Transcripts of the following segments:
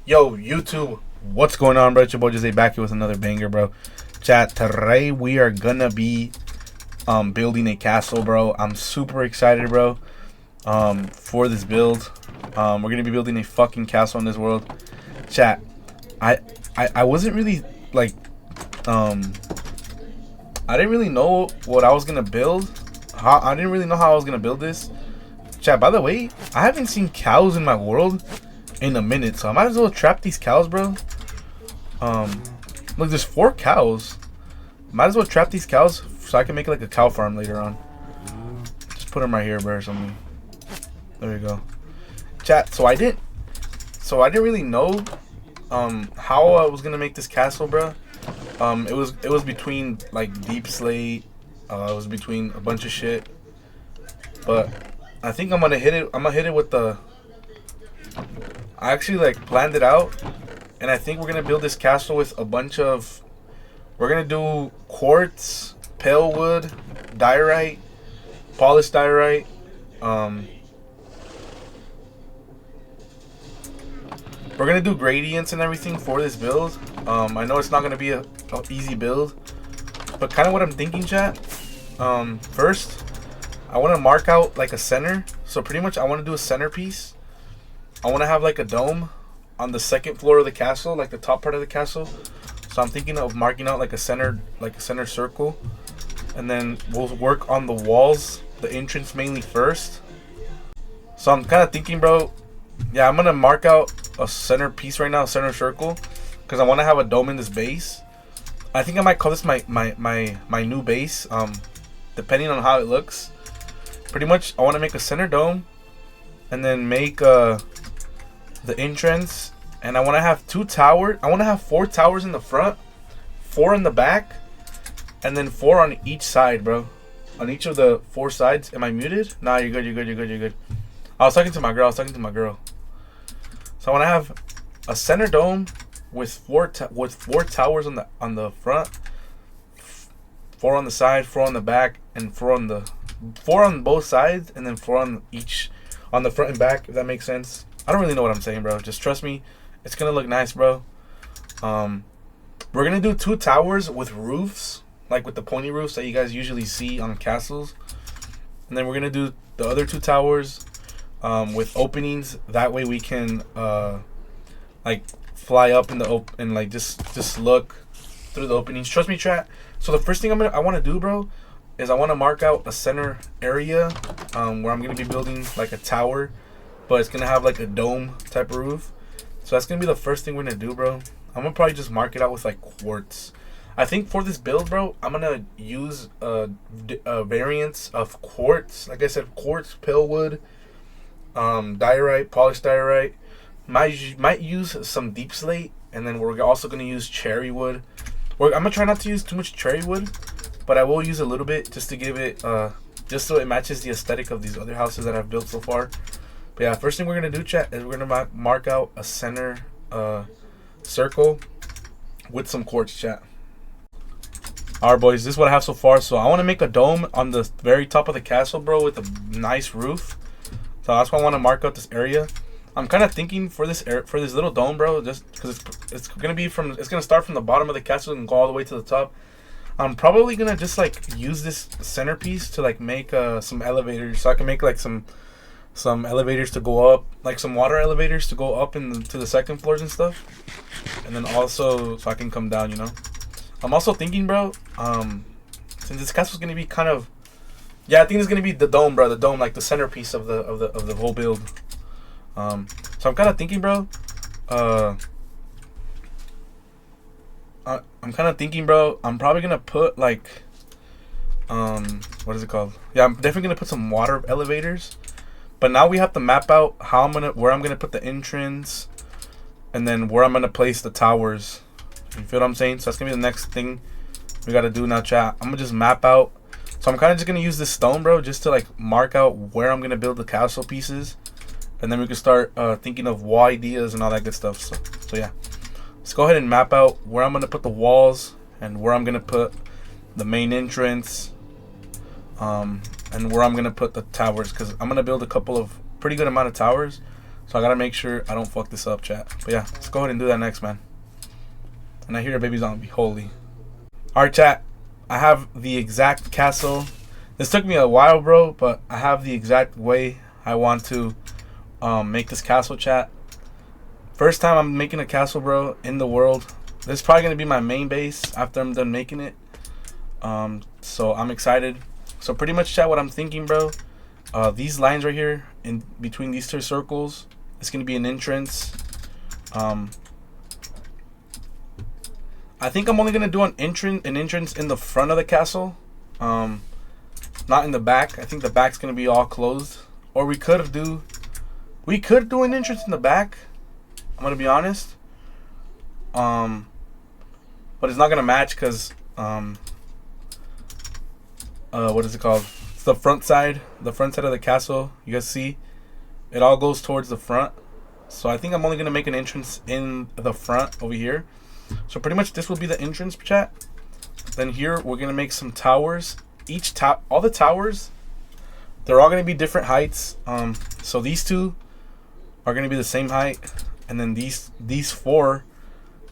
Yo, YouTube, what's going on, bro? It's your boy Jose back here with another banger, bro. Chat, today we are gonna be building a castle, bro. I'm super excited, bro, for this build. We're gonna be building a fucking castle in this world. Chat, I wasn't really like I didn't really know what I was gonna build. I didn't really know how I was gonna build this. Chat, by the way, I haven't seen cows in my world in a minute, so I might as well trap these cows, bro. Look, there's 4 cows. Might as well trap these cows so I can make like a cow farm later on. Just put them right here, bro, or something. There you go. Chat, so I didn't really know how I was gonna make this castle, bro. It was between like deep slate. It was between a bunch of shit, but I think I'm gonna hit it. I'm gonna hit it with the. I actually like planned it out, and I think we're gonna build this castle with a bunch of. We're gonna do quartz, pale wood, diorite, polished diorite. We're gonna do gradients and everything for this build. I know it's not gonna be a easy build, but kind of what I'm thinking, chat. First, I want to mark out like a center. So pretty much, I want to do a centerpiece. I want to have like a dome on the second floor of the castle, like the top part of the castle. So I'm thinking of marking out like a center circle, and then we'll work on the walls, the entrance mainly first. So I'm kind of thinking, bro. Yeah, I'm gonna mark out a center piece right now, a center circle, because I want to have a dome in this base. I think I might call this my new base, depending on how it looks. Pretty much, I want to make a center dome, and then make the entrance. And I want to have 2 towers. I want to have 4 towers in the front, 4 in the back, and then 4 on each side, bro. On each of the 4 sides. Am I muted? Nah, you're good. You're good. You're good. You're good. I was talking to my girl. So I want to have a center dome with 4 towers on the front, 4 on the side, 4 on the back, and 4 on both sides, and then 4 on the front and back. If that makes sense. I don't really know what I'm saying, bro. Just trust me. It's gonna look nice, bro. We're gonna do 2 towers with roofs, like with the pointy roofs that you guys usually see on castles, and then we're gonna do the other 2 towers with openings. That way we can like fly up in the and like just look through the openings. Trust me, chat. So the first thing I want to do, bro, is I want to mark out a center area where I'm gonna be building like a tower, but it's gonna have like a dome type of roof. So that's gonna be the first thing we're gonna do, bro. I'm gonna probably just mark it out with like quartz. I think for this build, bro, I'm gonna use variants of quartz. Like I said, quartz, pale wood, diorite, polished diorite. Might use some deep slate, and then we're also gonna use cherry wood. I'm gonna try not to use too much cherry wood, but I will use a little bit just to give it, just so it matches the aesthetic of these other houses that I've built so far. But yeah, first thing we're gonna do, chat, is we're gonna mark out a center circle with some quartz, chat. All right, boys, this is what I have so far. So I want to make a dome on the very top of the castle, bro, with a nice roof. So that's why I want to mark out this area. I'm kind of thinking for this little dome, bro, just because it's gonna start from the bottom of the castle and go all the way to the top. I'm probably gonna just like use this centerpiece to like make some elevators, so I can make like some elevators to go up, like some water elevators to go up to the second floors and stuff, and then also so I can come down, you know. I'm also thinking, bro, since this castle's gonna be kind of, yeah, I think it's gonna be the dome, bro, like the centerpiece of the whole build. So I'm kind of thinking, bro, I'm probably gonna put like what is it called? Yeah, I'm definitely gonna put some water elevators. But now we have to map out where I'm gonna put the entrance, and then where I'm gonna place the towers. You feel what I'm saying? So that's gonna be the next thing we gotta do now, chat. I'm gonna just map out. So I'm kind of just gonna use this stone, bro, just to like mark out where I'm gonna build the castle pieces, and then we can start thinking of wall ideas and all that good stuff. So yeah, let's go ahead and map out where I'm gonna put the walls and where I'm gonna put the main entrance. And where I'm gonna put the towers, because I'm gonna build a couple of pretty good amount of towers. So I gotta make sure I don't fuck this up, chat. But yeah, let's go ahead and do that next, man. And I hear a baby zombie. Holy. Alright, chat. I have the exact castle. This took me a while, bro, but I have the exact way I want to make this castle, chat. First time I'm making a castle, bro, in the world. This is probably gonna be my main base after I'm done making it. So I'm excited. So pretty much, chat, what I'm thinking, bro, these lines right here in between these two circles, it's gonna be an entrance. I think I'm only gonna do an entrance in the front of the castle, not in the back. I think the back's gonna be all closed. Or we could do an entrance in the back. I'm gonna be honest. But it's not gonna match because what is it called? It's the front side of the castle. You guys see, it all goes towards the front. So I think I'm only gonna make an entrance in the front over here. So pretty much this will be the entrance, chat. Then here we're gonna make some towers. All the towers, they're all gonna be different heights. So these two are gonna be the same height, and then these four,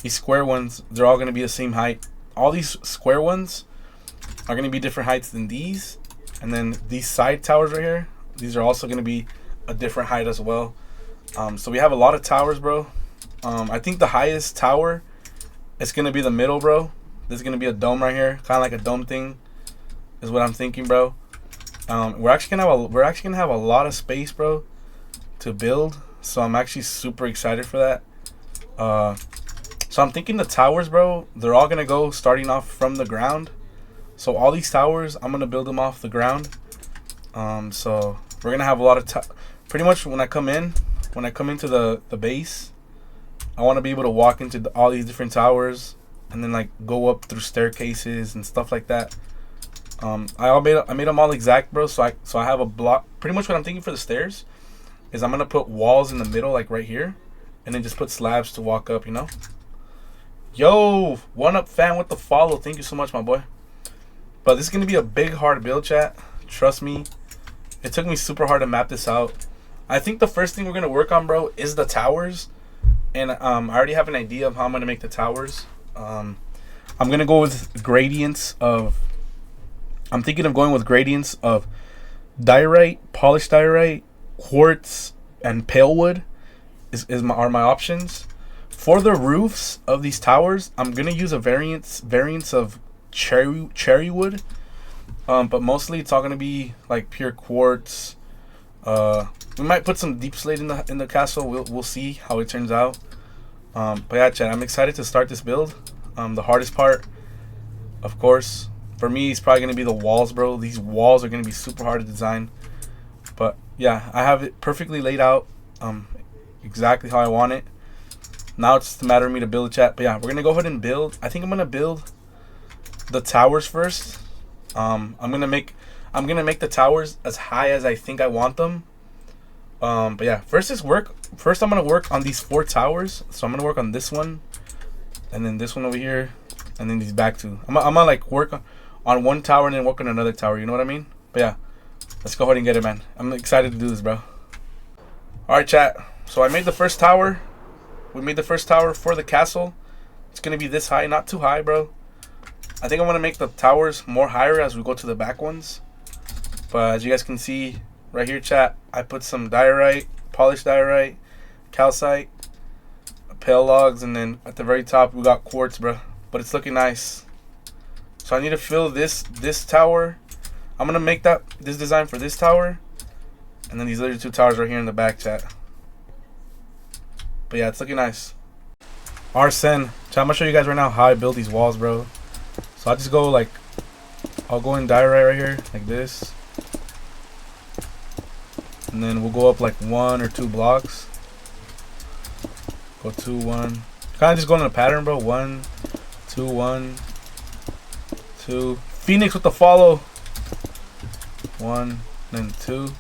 these square ones, they're all gonna be the same height. All these square ones are gonna be different heights than these, and then these side towers right here, these are also gonna be a different height as well. So we have a lot of towers, bro. I think the highest tower, it's gonna be the middle, bro. There's gonna be a dome right here, kind of like a dome thing, is what I'm thinking, bro. We're actually gonna have a lot of space, bro, to build. So I'm actually super excited for that. So I'm thinking the towers, bro, they're all gonna go starting off from the ground. So all these towers, I'm gonna build them off the ground. So we're gonna have a lot of pretty much when I come into the base, I want to be able to walk into all these different towers and then like go up through staircases and stuff like that. I made them all exact, bro. So I have a block. Pretty much what I'm thinking for the stairs is I'm gonna put walls in the middle, like right here, and then just put slabs to walk up. You know. Yo, one up fan with the follow. Thank you so much, my boy. But this is gonna be a big hard build, chat. Trust me. It took me super hard to map this out. I think the first thing we're gonna work on, bro, is the towers. And I already have an idea of how I'm gonna make the towers. I'm gonna go with gradients of. I'm thinking of going with gradients of diorite, polished diorite, quartz, and pale wood. Are my options. For the roofs of these towers, I'm gonna use a variance of cherry wood. But mostly it's all gonna be like pure quartz. We might put some deep slate in the castle. We'll see how it turns out. But yeah, chat, I'm excited to start this build. The hardest part, of course, for me, is probably gonna be the walls, bro. These walls are gonna be super hard to design. But yeah, I have it perfectly laid out, exactly how I want it. Now it's just a matter of me to build a chat. But yeah, we're gonna go ahead and build. I think I'm gonna build the towers first. I'm gonna make the towers as high as I think I want them. But yeah, first I'm gonna work on these 4 towers. So I'm gonna work on this one, and then this one over here, and then these back 2. I'm gonna like work on one tower and then work on another tower. You know what I mean? But yeah, let's go ahead and get it, man. I'm excited to do this, bro. All right, chat. So I made the first tower. We made the first tower for the castle. It's gonna be this high, not too high, bro. I think I want to make the towers more higher as we go to the back ones. But as you guys can see right here, chat, I put some diorite, polished diorite, calcite, pale logs, and then at the very top we got quartz, bro. But it's looking nice. So I need to fill this tower. I'm gonna make this design for this tower, and then these other 2 towers right here in the back, chat. But yeah, it's looking nice. Arsene, chat, I'm gonna show you guys right now how I build these walls, bro. So I'll go in diorite right here, like this. And then we'll go up like 1 or 2 blocks. Go 2, 1. Kind of just going in a pattern, bro. 1, 2, 1, 2. Phoenix with the follow. 1, then 2.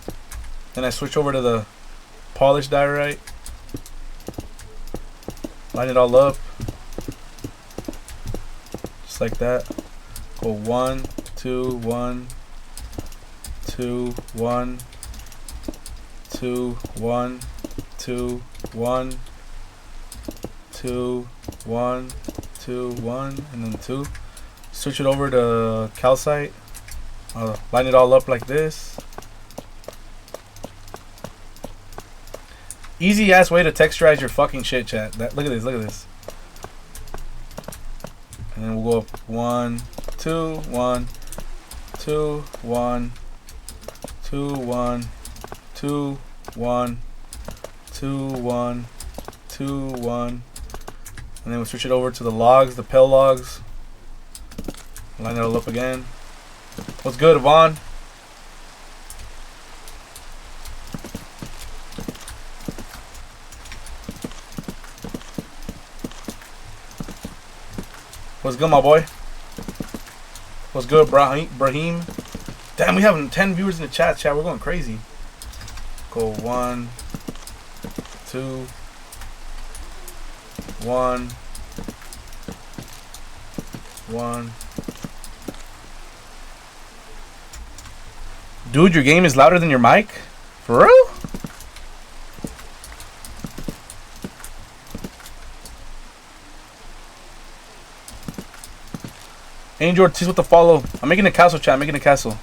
Then I switch over to the polished diorite. Line it all up. Just like that. Go 1, 2, 1, 2, 1, 2, 1, 2, 1, 2, 1, 2, 1, and then 2. Switch it over to calcite. Line it all up like this. Easy ass way to texturize your fucking shit, chat. Look at this, look at this. And then we'll go up 1, 2, 1, 2, 1, 2, 1, 2, 1, 2, 1, 2, 1. And then we'll switch it over to the logs, the pale logs. Line it all up again. What's good, Vaughn? What's good, my boy? What's good, Brahim? Damn, we have 10 viewers in the chat. We're going crazy. Go 1, 2, 1, 1. Dude, your game is louder than your mic? For real? Angel, tease with the follow. I'm making a castle, chat. I'm making a castle.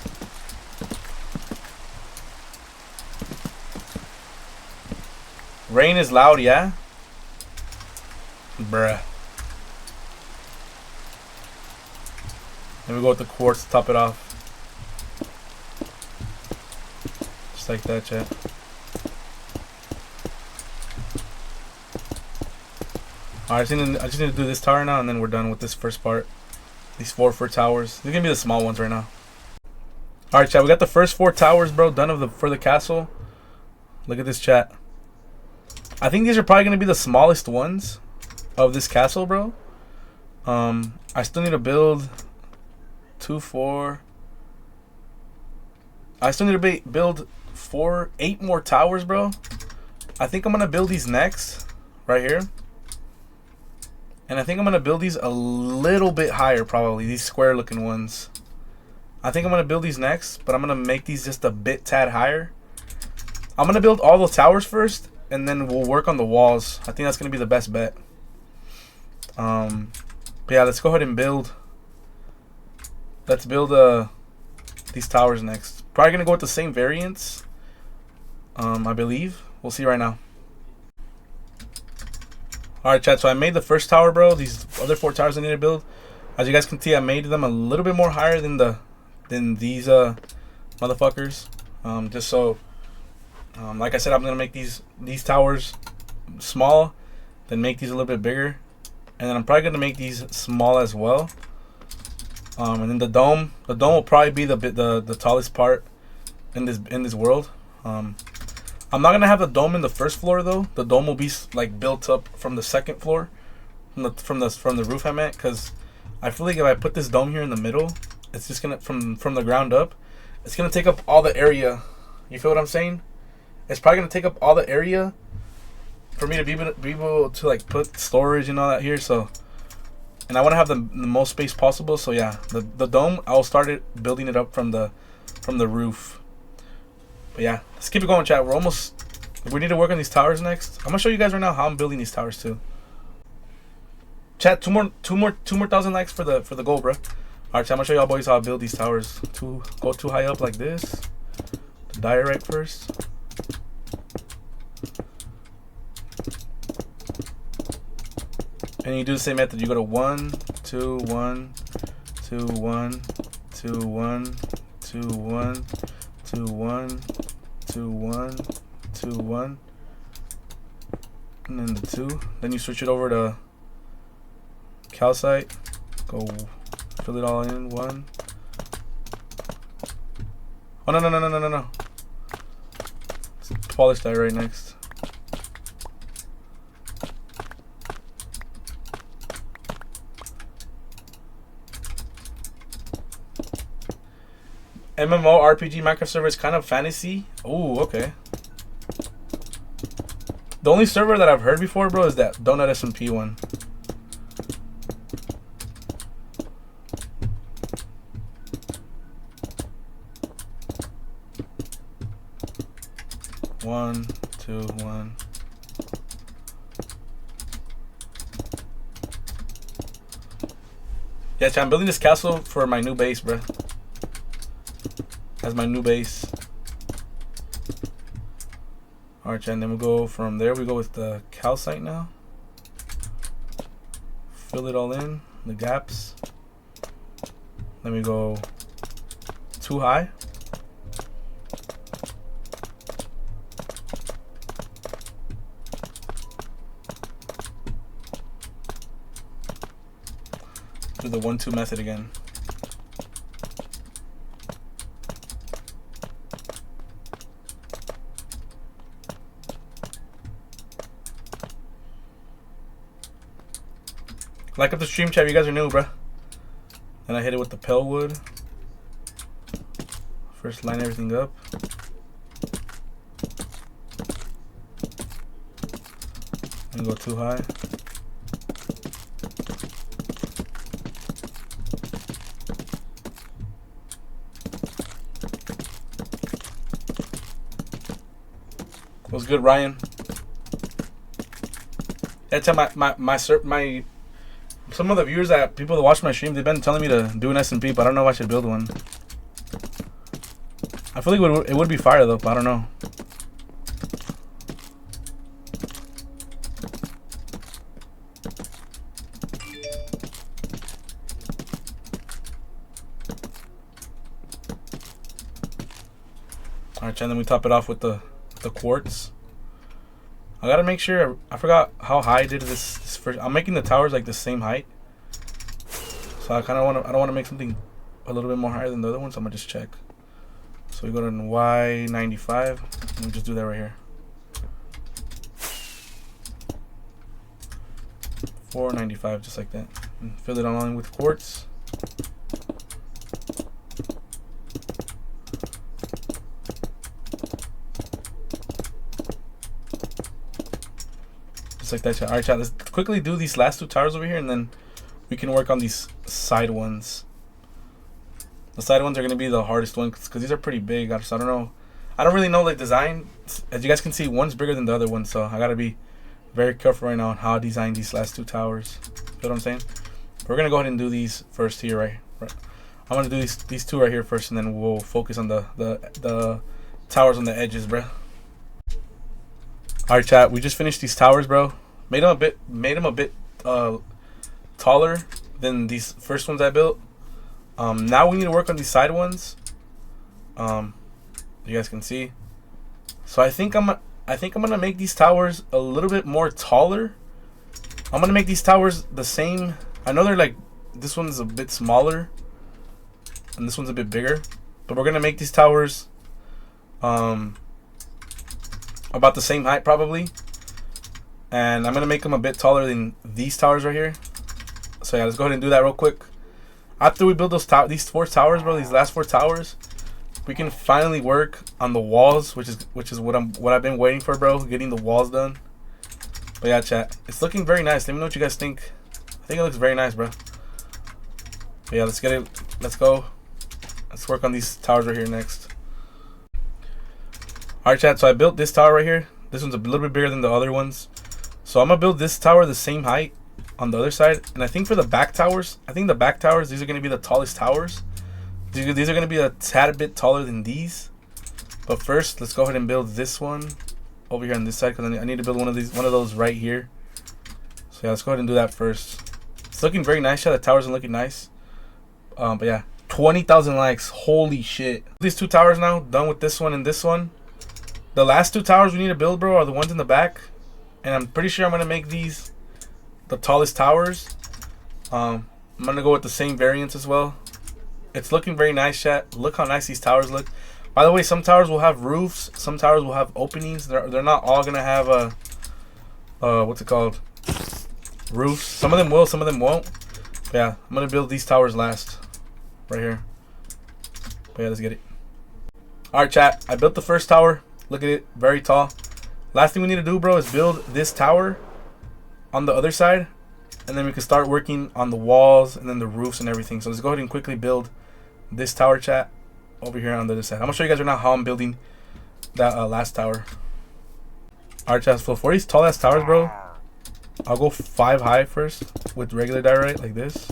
Rain is loud, yeah? Bruh. Then we go with the quartz to top it off. Just like that, chat. Alright, I just need to do this tower now, and then we're done with this first part. These 4 towers. These are gonna be the small ones right now. Alright, chat. We got the first 4 towers, bro, done for the castle. Look at this, chat. I think these are probably gonna be the smallest ones of this castle, bro. I still need to build 2, 4. I still need to build 8 more towers, bro. I think I'm gonna build these next, right here. And I think I'm going to build these a little bit higher, probably. These square looking ones. I think I'm going to build these next, but I'm going to make these just a tad higher. I'm going to build all the towers first, and then we'll work on the walls. I think that's going to be the best bet. But yeah, let's go ahead and build. Let's build these towers next. Probably going to go with the same variants, I believe. We'll see right now. Alright, chat, so I made the first tower, bro. These other 4 towers I need to build. As you guys can see, I made them a little bit more higher than these motherfuckers. Just so, like I said, I'm gonna make these towers small, then make these a little bit bigger, and then I'm probably gonna make these small as well. And then the dome will probably be the tallest part in this world. I'm not gonna have the dome in the first floor though. The dome will be like built up from the second floor, from the roof I'm at, because I feel like if I put this dome here in the middle, it's just gonna from the ground up, it's gonna take up all the area. You feel what I'm saying? It's probably gonna take up all the area for me to be able to like put storage and all that here. So, and I want to have the most space possible. So yeah, the dome, I'll start building it up from the roof. But yeah, let's keep it going, chat. We need to work on these towers next. I'm gonna show you guys right now how I'm building these towers too. Chat, two more 1,000 likes for the goal, bro. Alright, chat, I'm gonna show y'all boys how I build these towers. Go too high up like this. Diorite first. And you do the same method. You go to 1, 2, 1, 2, 1, 2, 1, 2, 1, 2, 1, 2, 1, 2, 1, and then the 2. Then you switch it over to calcite. Go fill it all in. 1. Oh no. Let's polish that right next. MMO RPG Minecraft server is kind of fantasy. Oh, okay. The only server that I've heard before, bro, is that Donut SMP one. One, 2, 1. Yeah, chat, I'm building this castle for my new base, bro. That's my new base. Alright, chat, and then we'll go from there. We go with the calcite now. Fill it all in, the gaps. Then we go too high. Do the 1-2 method again. Like up the stream, chat. You guys are new, bruh. Then I hit it with the pale wood. First line everything up. And go too high. What's good, Ryan? Yeah, tell my some of the viewers that people that watch my stream, they've been telling me to do an SMP, but I don't know if I should build one. I feel like it would be fire though, but I don't know. Alright, and then we top it off with the quartz. I gotta make sure. I forgot how high I did this first. I'm making the towers like the same height, so I kind of want to. I don't want to make something a little bit more higher than the other one, so I'm gonna just check. So we go to Y95 and we just do that right here. 495, just like that, and fill it all in with quartz. Just like that, chat. Alright, chat, let's quickly do these last 2 towers over here, and then we can work on these side ones. The side ones are going to be the hardest ones, because these are pretty big. So I don't know. I don't really know the design. As you guys can see, one's bigger than the other one, so I got to be very careful right now on how I design these last 2 towers. Feel what I'm saying? We're going to go ahead and do these first here, right? I'm going to do these 2 right here first, and then we'll focus on the towers on the edges, bro. Alright, chat, we just finished these towers, bro. Made them a bit taller than these first ones I built. Now we need to work on these side ones. You guys can see. So I think I'm gonna make these towers a little bit more taller. I'm gonna make these towers the same. I know they're like, this one's a bit smaller and this one's a bit bigger, but we're gonna make these towers about the same height probably, and I'm gonna make them a bit taller than these towers right here. So yeah, let's go ahead and do that real quick. After we build these 4 towers, bro, these last 4 towers, we can finally work on the walls, which is what I've been waiting for, bro, getting the walls done. But yeah, chat, it's looking very nice. Let me know what you guys think. I think it looks very nice, bro. But yeah, let's get it. Let's go. Let's work on these towers right here next. Alright, chat, so I built this tower right here. This one's a little bit bigger than the other ones. So I'm going to build this tower the same height on the other side. And I think for the back towers, these are going to be the tallest towers. These are going to be a tad bit taller than these. But first, let's go ahead and build this one over here on this side, because I need to build one of those right here. So yeah, let's go ahead and do that first. It's looking very nice, chat. The towers are looking nice. But yeah, 20,000 likes. Holy shit. These 2 towers now, done with this one and this one. The last 2 towers we need to build, bro, are the ones in the back. And I'm pretty sure I'm going to make these the tallest towers. I'm going to go with the same variants as well. It's looking very nice, chat. Look how nice these towers look. By the way, some towers will have roofs. Some towers will have openings. They're not all going to have what's it called? Roofs. Some of them will, some of them won't. But yeah, I'm going to build these towers last. Right here. But yeah, let's get it. Alright, chat. I built the first tower. Look at it, very tall. Last thing we need to do, bro, is build this tower on the other side, and then we can start working on the walls and then the roofs and everything. So let's go ahead and quickly build this tower, chat, over here on the other side. I'm gonna show you guys right now how I'm building that last tower. Alright, chat, so for these tall ass towers, bro, I'll go 5 high first with regular diorite like this.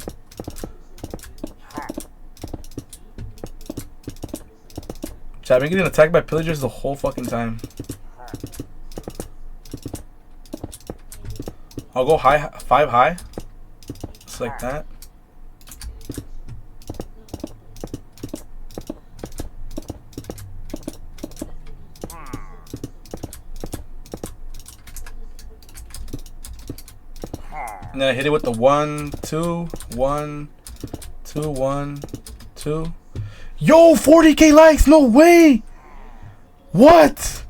Chat, I've been getting attacked by pillagers the whole fucking time. I'll go high, 5 high. Just like that. And then I hit it with the 1, 2, 1, 2, 1, 2. Yo, 40k likes, no way! What?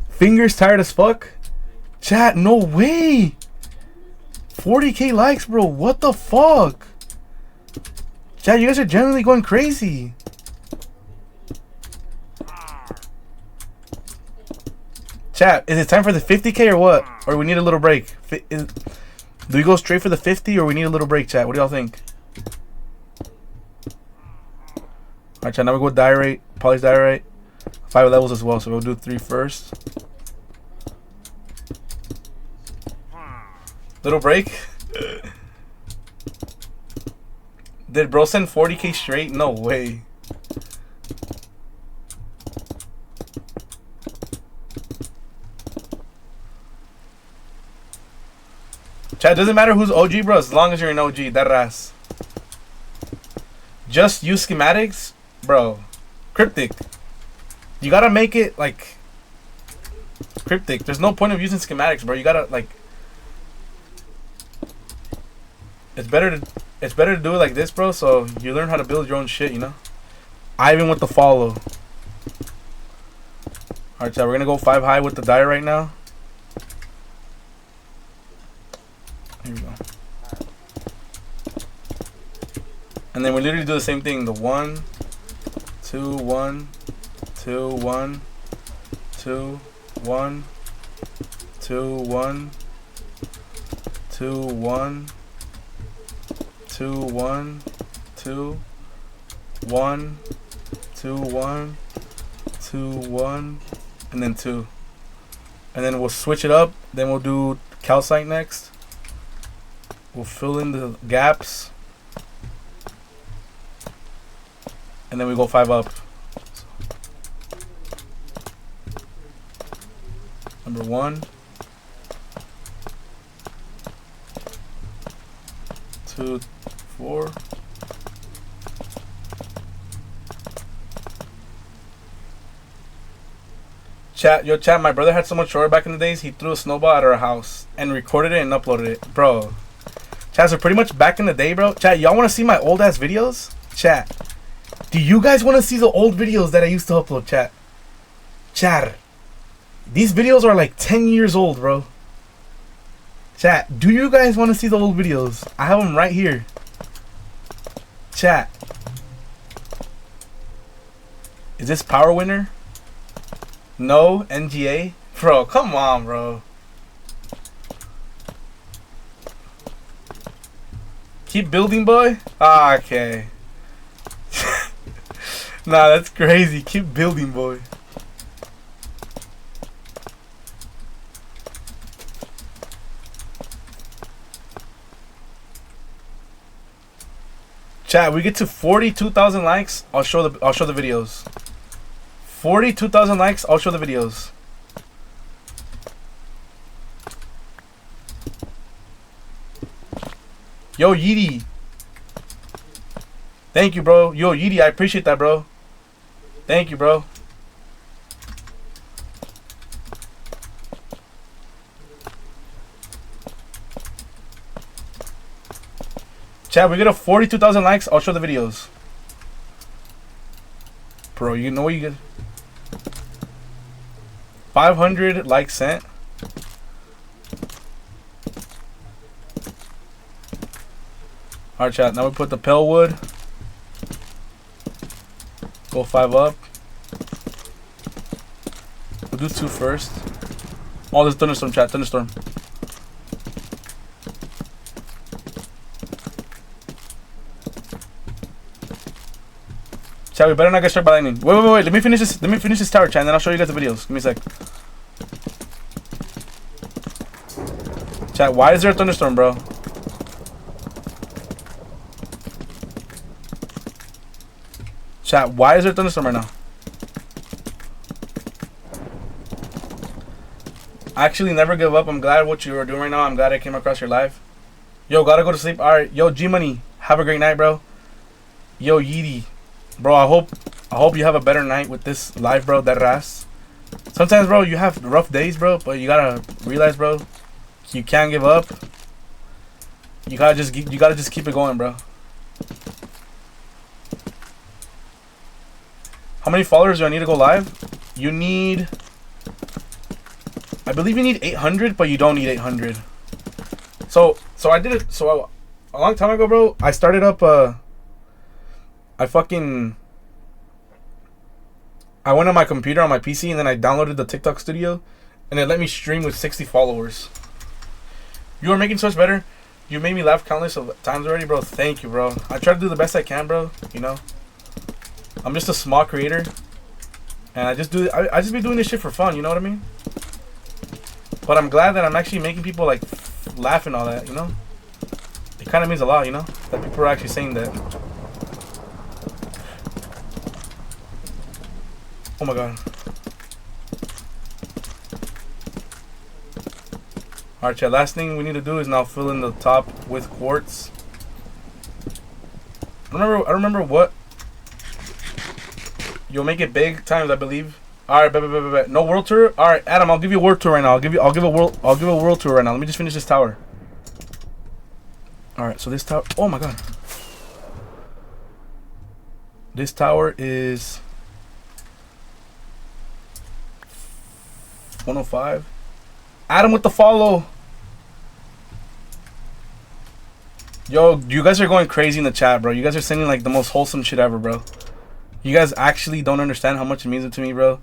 Fingers tired as fuck? Chat, no way! 40k likes, bro, what the fuck? Chat, you guys are generally going crazy. Chat, is it time for the 50k or what? Or we need a little break? Do we go straight for the 50 or we need a little break, chat? What do y'all think? Alright, chat, now we go diorite, polished diorite. 5 levels as well, so we'll do 3 first. Little break. Did bro send 40k straight? No way. Chat, doesn't matter who's OG, bro, as long as you're an OG. That ass. Just use schematics, bro. Cryptic. You gotta make it like cryptic. There's no point of using schematics, bro. You gotta like. It's better to do it like this, bro. So you learn how to build your own shit, you know. Ivan with the follow. Alright, chat, we're gonna go 5 high with the die right now. Here we go. And then we literally do the same thing. The 1, 2, 1, 2, 1, 2, 1, 2, 1, 2, 1, 2, 1, 2, 1, 2, 1, 2, 1, and then 2. And then we'll switch it up. Then we'll do calcite next. We'll fill in the gaps. And then we go 5 up. Number 1, 2, 4. Chat, yo, chat, my brother had so much shore back in the days, he threw a snowball at our house and recorded it and uploaded it. Bro. Chat, so pretty much back in the day, bro. Chat, y'all want to see my old ass videos? Chat. Do you guys want to see the old videos that I used to upload, chat? Chat. These videos are like 10 years old, bro. Chat, do you guys want to see the old videos? I have them right here. Chat. Is this Power Winner? No, NGA? Bro, come on, bro. Keep building, boy? Ah, okay. Nah, that's crazy. Keep building, boy. Chat, we get to 42,000 likes, I'll show the videos. 42,000 likes, I'll show the videos. Yo, Yeety. Thank you, bro. Yo, Yeety, I appreciate that, bro. Thank you, bro. Chat, we get a 42,000 likes, I'll show the videos. Bro, you know what you get? 500 likes sent. Alright, chat, now we put the pale wood. Go 5 up. We'll do 2 first. Oh, there's thunderstorm, chat, thunderstorm. Chat, we better not get struck by lightning. Wait. Let me finish this tower, chat, and then I'll show you guys the videos. Give me a sec. Chat, why is there a thunderstorm, bro? Chat, why is there a thunderstorm right now? Actually, never give up. I'm glad what you are doing right now. I'm glad I came across your live. Yo, gotta go to sleep. All right. Yo, G Money, have a great night, bro. Yo, Yeety, bro. I hope you have a better night with this live, bro. That ass. Sometimes, bro, you have rough days, bro. But you gotta realize, bro, you can't give up. You gotta just keep it going, bro. How many followers do I need to go live? You need, I believe you need 800, but you don't need 800. So I did it. So a long time ago, bro, I started up. I went on my computer on my PC and then I downloaded the TikTok Studio, and it let me stream with 60 followers. You are making so much better. You made me laugh countless of times already, bro. Thank you, bro. I try to do the best I can, bro. You know, I'm just a small creator, and I just be doing this shit for fun. You know what I mean? But I'm glad that I'm actually making people like laugh and all that. You know, it kind of means a lot. You know, that people are actually saying that. Oh my god. Alright, chat. Last thing we need to do is now fill in the top with quartz. I don't remember what. You'll make it big times, I believe. Alright, bet. No world tour? Alright, Adam, I'll give you a world tour right now. I'll give a world tour right now. Let me just finish this tower. Alright, so this tower, oh my god. This tower is 105. Adam with the follow. Yo, you guys are going crazy in the chat, bro. You guys are sending like the most wholesome shit ever, bro. You guys actually don't understand how much it means to me, bro.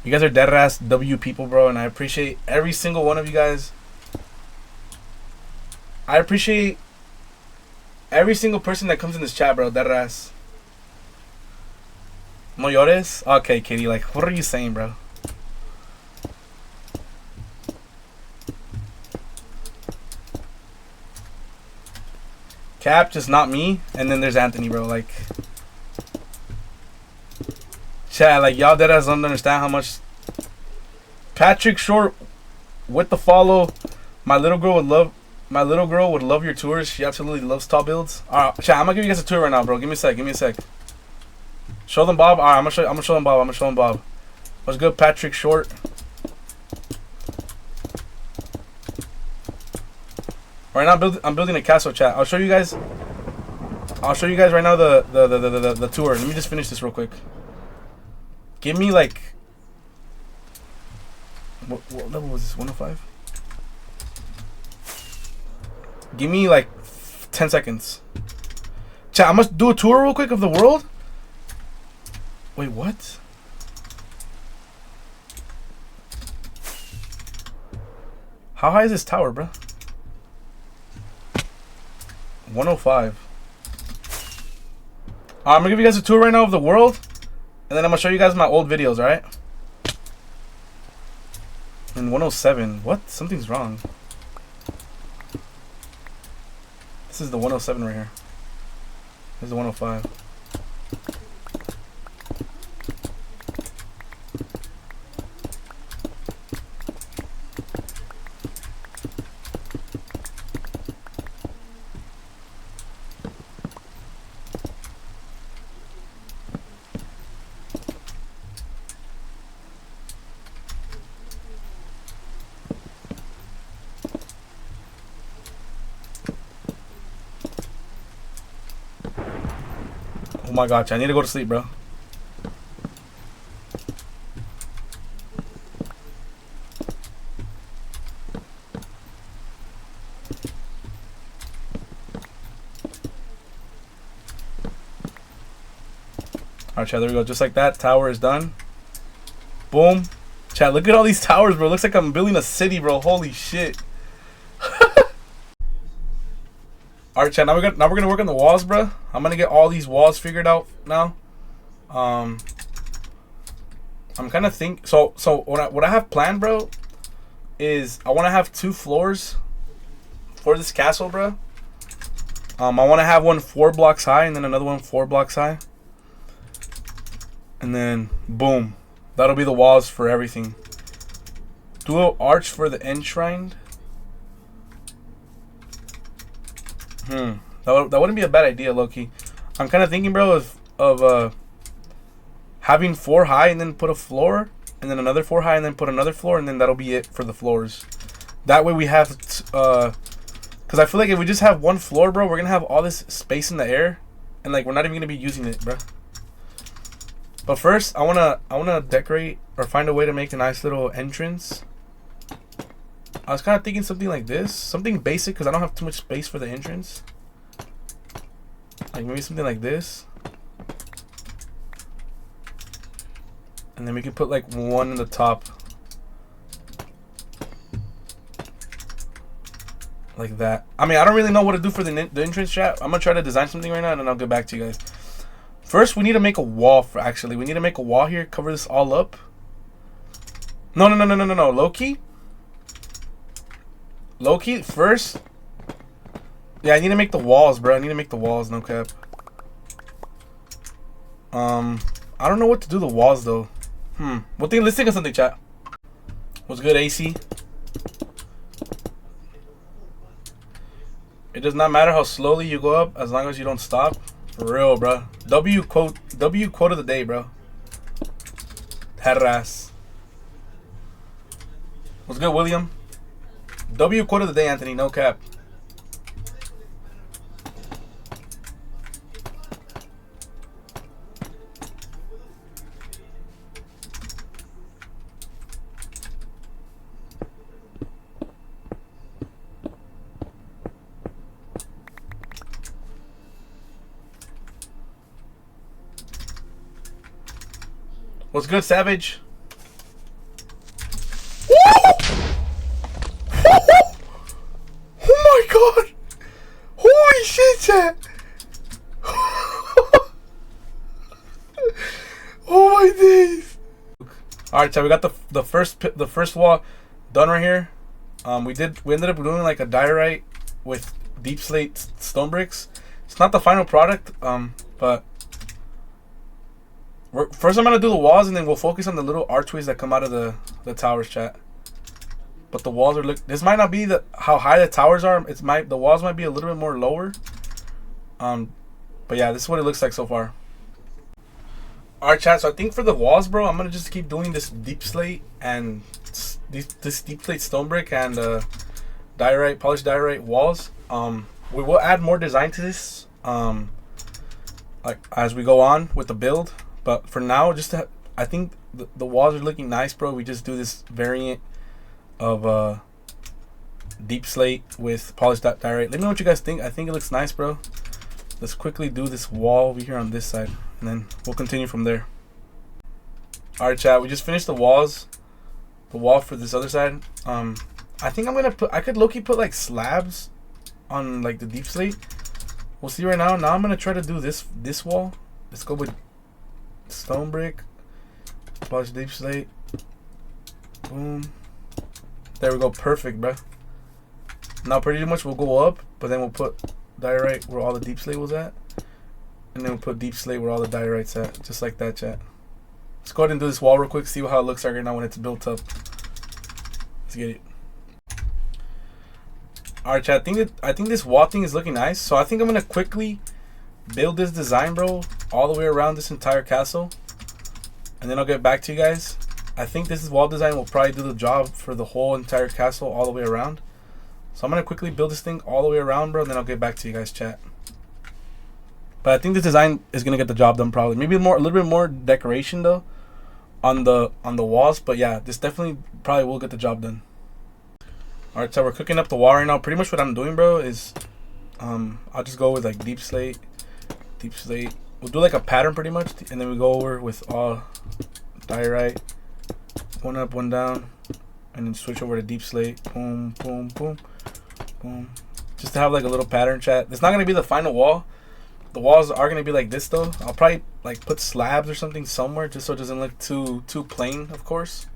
You guys are dead ass W people, bro, and I appreciate every single one of you guys. I appreciate every single person that comes in this chat, bro. Dead ass. No llores? Okay, Katie, like, what are you saying, bro? Cap, just not me. And then there's Anthony, bro. Like, chat, like, y'all deadass don't understand how much. Patrick Short with the follow. My little girl would love your tours. She absolutely loves tall builds. Alright, chat, I'm gonna give you guys a tour right now, bro. Give me a sec. Show them Bob. Alright, I'm gonna show them Bob. What's good, Patrick Short? Right now, I'm building a castle, chat. I'll show you guys right now the tour. Let me just finish this real quick. Give me like, what level was this? 105. Give me like 10 seconds. Chat, I must do a tour real quick of the world. Wait, what? How high is this tower, bro? 105. I'm gonna give you guys a tour right now of the world, and then I'm gonna show you guys my old videos, alright? And 107. What? Something's wrong. This is the 107 right here. This is the 105. Oh my god, I need to go to sleep, bro. Alright, chat, there we go. Just like that, tower is done. Boom. Chat, look at all these towers, bro. Looks like I'm building a city, bro. Holy shit. Alright, chat, now we're gonna work on the walls, bro. I'm gonna get all these walls figured out now. I'm kind of so what I have planned, bro, is I want to have 2 floors for this castle, bro. I want to have one 4 blocks high and then another one 4 blocks high. And then boom, that'll be the walls for everything. dual arch for the enshrined. That wouldn't be a bad idea, low-key. I'm kind of thinking, bro, of having 4 high and then put a floor, and then another 4 high and then put another floor, and then that'll be it for the floors. That way we have, because I feel like if we just have 1 floor, bro, we're gonna have all this space in the air, and like we're not even gonna be using it, bro. But first, I wanna decorate or find a way to make a nice little entrance. I was kind of thinking something like this, something basic, because I don't have too much space for the entrance. Like maybe something like this. And then we can put like 1 in the top. Like that. I mean, I don't really know what to do for the entrance, chat. I'm going to try to design something right now and then I'll get back to you guys. First, we need to make a wall for, actually. We need to make a wall here, cover this all up. No. Low-key. Low-key, first. Yeah, I need to make the walls, bro. I need to make the walls, no cap. I don't know what to do the walls, though. Let's think of something, chat. What's good, AC? It does not matter how slowly you go up as long as you don't stop. For real, bro. W quote of the day, bro. Terras. What's good, William? W quote of the day, Anthony. No cap. What's good, Savage? Oh my god! Holy shit, chat! Oh my days! Alright, so we got the first wall done right here. We ended up doing like a diorite with deep slate stone bricks. It's not the final product, but first I'm gonna do the walls and then we'll focus on the little archways that come out of the towers, chat. But the walls are this might not be how high the towers are. The walls might be a little bit more lower. But yeah, this is what it looks like so far. Alright, chat, so I think for the walls, bro, I'm gonna just keep doing this deep slate and this deep slate stone brick and diorite, polished diorite walls. We will add more design to this like as we go on with the build. But for now, I think the walls are looking nice, bro. We just do this variant of deep slate with polished diorite. Let me know what you guys think. I think it looks nice, bro. Let's quickly do this wall over here on this side, and then we'll continue from there. All right, chat. We just finished the walls. The wall for this other side. I think I could low-key put like slabs on like the deep slate. We'll see right now. Now I'm gonna try to do this wall. Let's go with stone brick, polished deep slate. Boom. There we go. Perfect, bro. Now pretty much we'll go up, but then we'll put diorite where all the deep slate was at, and then we'll put deep slate where all the diorite's at, just like that, chat. Let's go ahead and do this wall real quick, see how it looks like right now when it's built up. Let's get it. Alright, chat, I think this wall thing is looking nice, so I think I'm gonna quickly build this design, bro, all the way around this entire castle, and then I'll get back to you guys. I think this wall design will probably do the job for the whole entire castle all the way around. So I'm gonna quickly build this thing all the way around, bro, and then I'll get back to you guys, chat. But I think this design is gonna get the job done probably. Maybe a little bit more decoration though on the walls, but yeah, this definitely probably will get the job done. Alright, so we're cooking up the wall right now. Pretty much what I'm doing, bro, is I'll just go with like deep slate. We'll do like a pattern pretty much, and then we go over with all diorite, one up, one down, and then switch over to deep slate. Boom, boom, boom, boom. Just to have like a little pattern, chat. It's not gonna be the final wall. The walls are gonna be like this though. I'll probably like put slabs or something somewhere just so it doesn't look too plain, of course.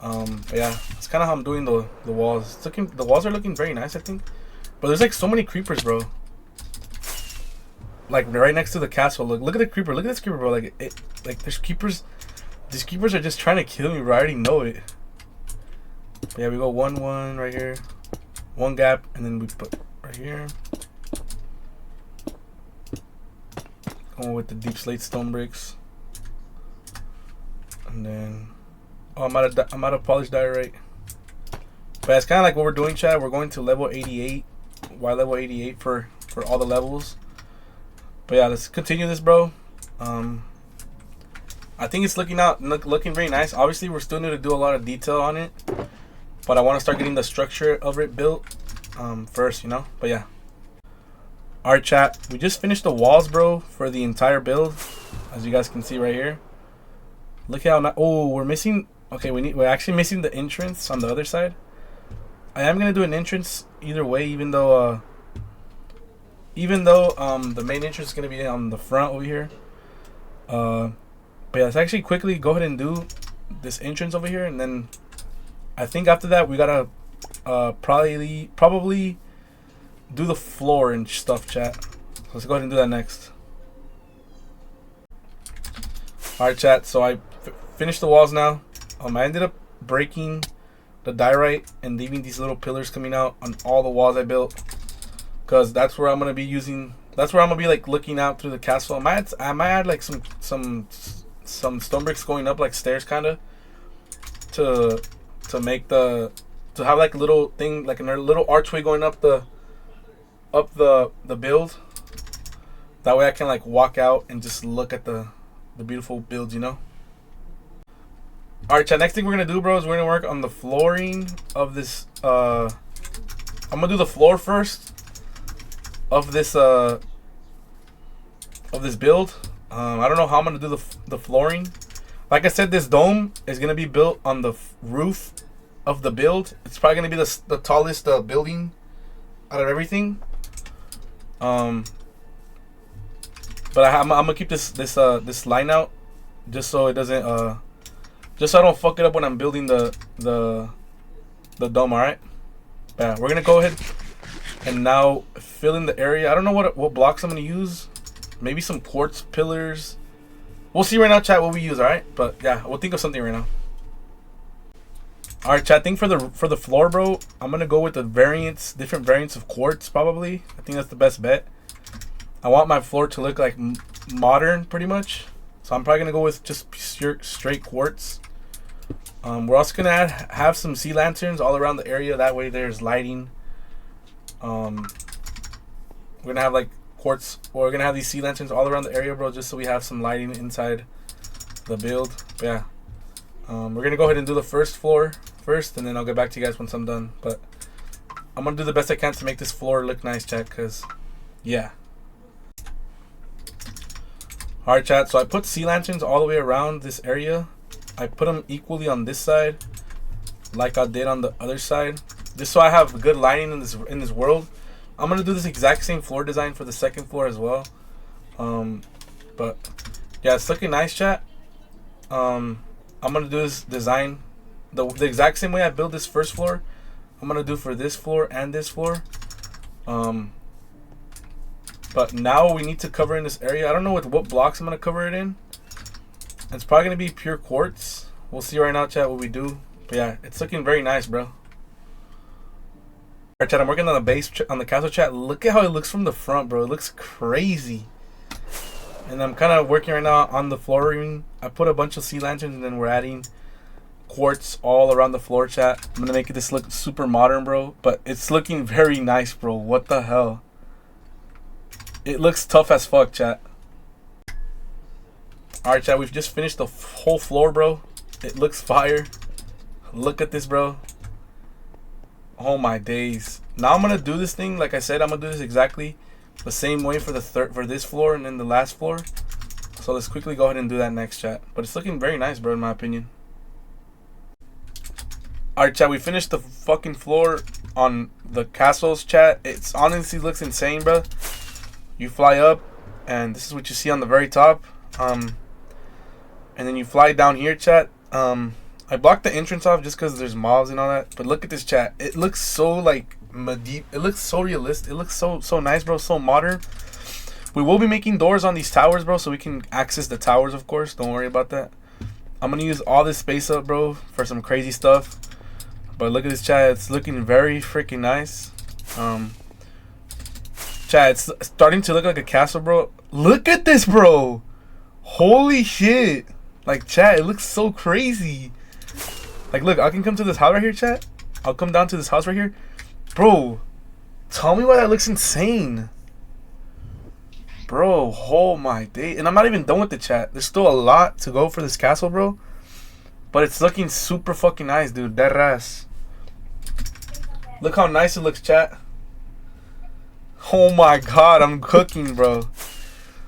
But yeah, it's kind of how I'm doing the walls. The walls are looking very nice, I think. But there's like so many creepers, bro. Like right next to the castle. Look at the creeper. Look at this creeper, bro. Like there's creepers. These creepers are just trying to kill me, bro. I already know it. But yeah, we go 1 1 right here, 1 gap, and then we put right here. Going with the deep slate stone bricks, and then I'm out of polished diorite. But it's kind of like what we're doing, chat. We're going to level 88. Why level 88 for all the levels? But yeah, let's continue this, bro. I think it's looking very nice. Obviously, we're still need to do a lot of detail on it, but I want to start getting the structure of it built first, you know. But yeah. Alright, chat. We just finished the walls, bro, for the entire build, as you guys can see right here. Look how oh, we're missing. Okay, we're actually missing the entrance on the other side. I am gonna do an entrance either way, even though the main entrance is gonna be on the front over here. But yeah, let's actually quickly go ahead and do this entrance over here, and then I think after that we gotta probably do the floor and stuff, chat. So let's go ahead and do that next. Alright, chat. So I finished the walls now. I ended up breaking the diorite and leaving these little pillars coming out on all the walls I built, because that's where I'm gonna be using. That's where I'm gonna be like looking out through the castle. I might add like some stone bricks going up like stairs, kind of, to make to have like a little thing, like a little archway going up the build. That way I can like walk out and just look at the beautiful builds, you know. Alright, chat, next thing we're gonna do, bro, is we're gonna work on the flooring of this. I'm gonna do the floor first of this build. I don't know how I'm gonna do the flooring. Like I said, this dome is gonna be built on the roof of the build. It's probably gonna be the tallest building out of everything. But I'm gonna keep this line out just so it doesn't just so I don't fuck it up when I'm building the dome. All right. Yeah, we're gonna go ahead and now fill in the area. I don't know what blocks I'm gonna use. Maybe some quartz pillars. We'll see right now, chat, what we use. All right. But yeah, we'll think of something right now. All right, chat. I think for the floor, bro, I'm gonna go with the different variants of quartz. Probably. I think that's the best bet. I want my floor to look like modern, pretty much. So I'm probably gonna go with just straight quartz. We're also gonna have some sea lanterns all around the area. That way there's lighting. We're gonna have like quartz, or we're gonna have these sea lanterns all around the area, bro, just so we have some lighting inside the build. But yeah, we're gonna go ahead and do the first floor first, and then I'll get back to you guys once I'm done. But I'm gonna do the best I can to make this floor look nice, chat, cause yeah. Alright, chat, so I put sea lanterns all the way around this area. I put them equally on this side like I did on the other side, just so I have good lighting in this world. I'm gonna do this exact same floor design for the second floor as well. But yeah, it's looking nice, chat. I'm gonna do this design the exact same way I built this first floor. I'm gonna do for this floor and this floor. But now we need to cover in this area. I don't know what blocks I'm gonna cover it in. It's probably gonna be pure quartz. We'll see right now, chat, what we do. But yeah, it's looking very nice, bro. Alright, chat, I'm working on the base on the castle, chat. Look at how it looks from the front, bro. It looks crazy. And I'm kind of working right now on the flooring. I put a bunch of sea lanterns, and then we're adding quartz all around the floor, chat. I'm gonna make this look super modern, bro. But it's looking very nice, bro. What the hell? It looks tough as fuck, chat. Alright, chat, we've just finished the whole floor, bro. It looks fire. Look at this, bro. Oh my days. Now I'm gonna do this thing, like I said, I'm gonna do this exactly the same way for this floor and then the last floor. So let's quickly go ahead and do that next, chat. But it's looking very nice, bro, in my opinion. Alright, chat, we finished the fucking floor on the castles, chat. It's honestly looks insane, bro. You fly up, and this is what you see on the very top. And then you fly down here, chat. I blocked the entrance off just because there's mobs and all that. But look at this, chat. It looks so like medieval. It looks so realistic. It looks so nice, bro. So modern. We will be making doors on these towers, bro, so we can access the towers, of course. Don't worry about that. I'm gonna use all this space up, bro, for some crazy stuff. But look at this, chat. It's looking very freaking nice. Chat, it's starting to look like a castle, bro. Look at this, bro. Holy shit. Like, chat, it looks so crazy. Like, look, I can come to this house right here, chat. I'll come down to this house right here. Bro, tell me why that looks insane. Bro, oh my day. And I'm not even done with the chat. There's still a lot to go for this castle, bro. But it's looking super fucking nice, dude. That ass. Look how nice it looks, chat. Oh my god, I'm cooking, bro.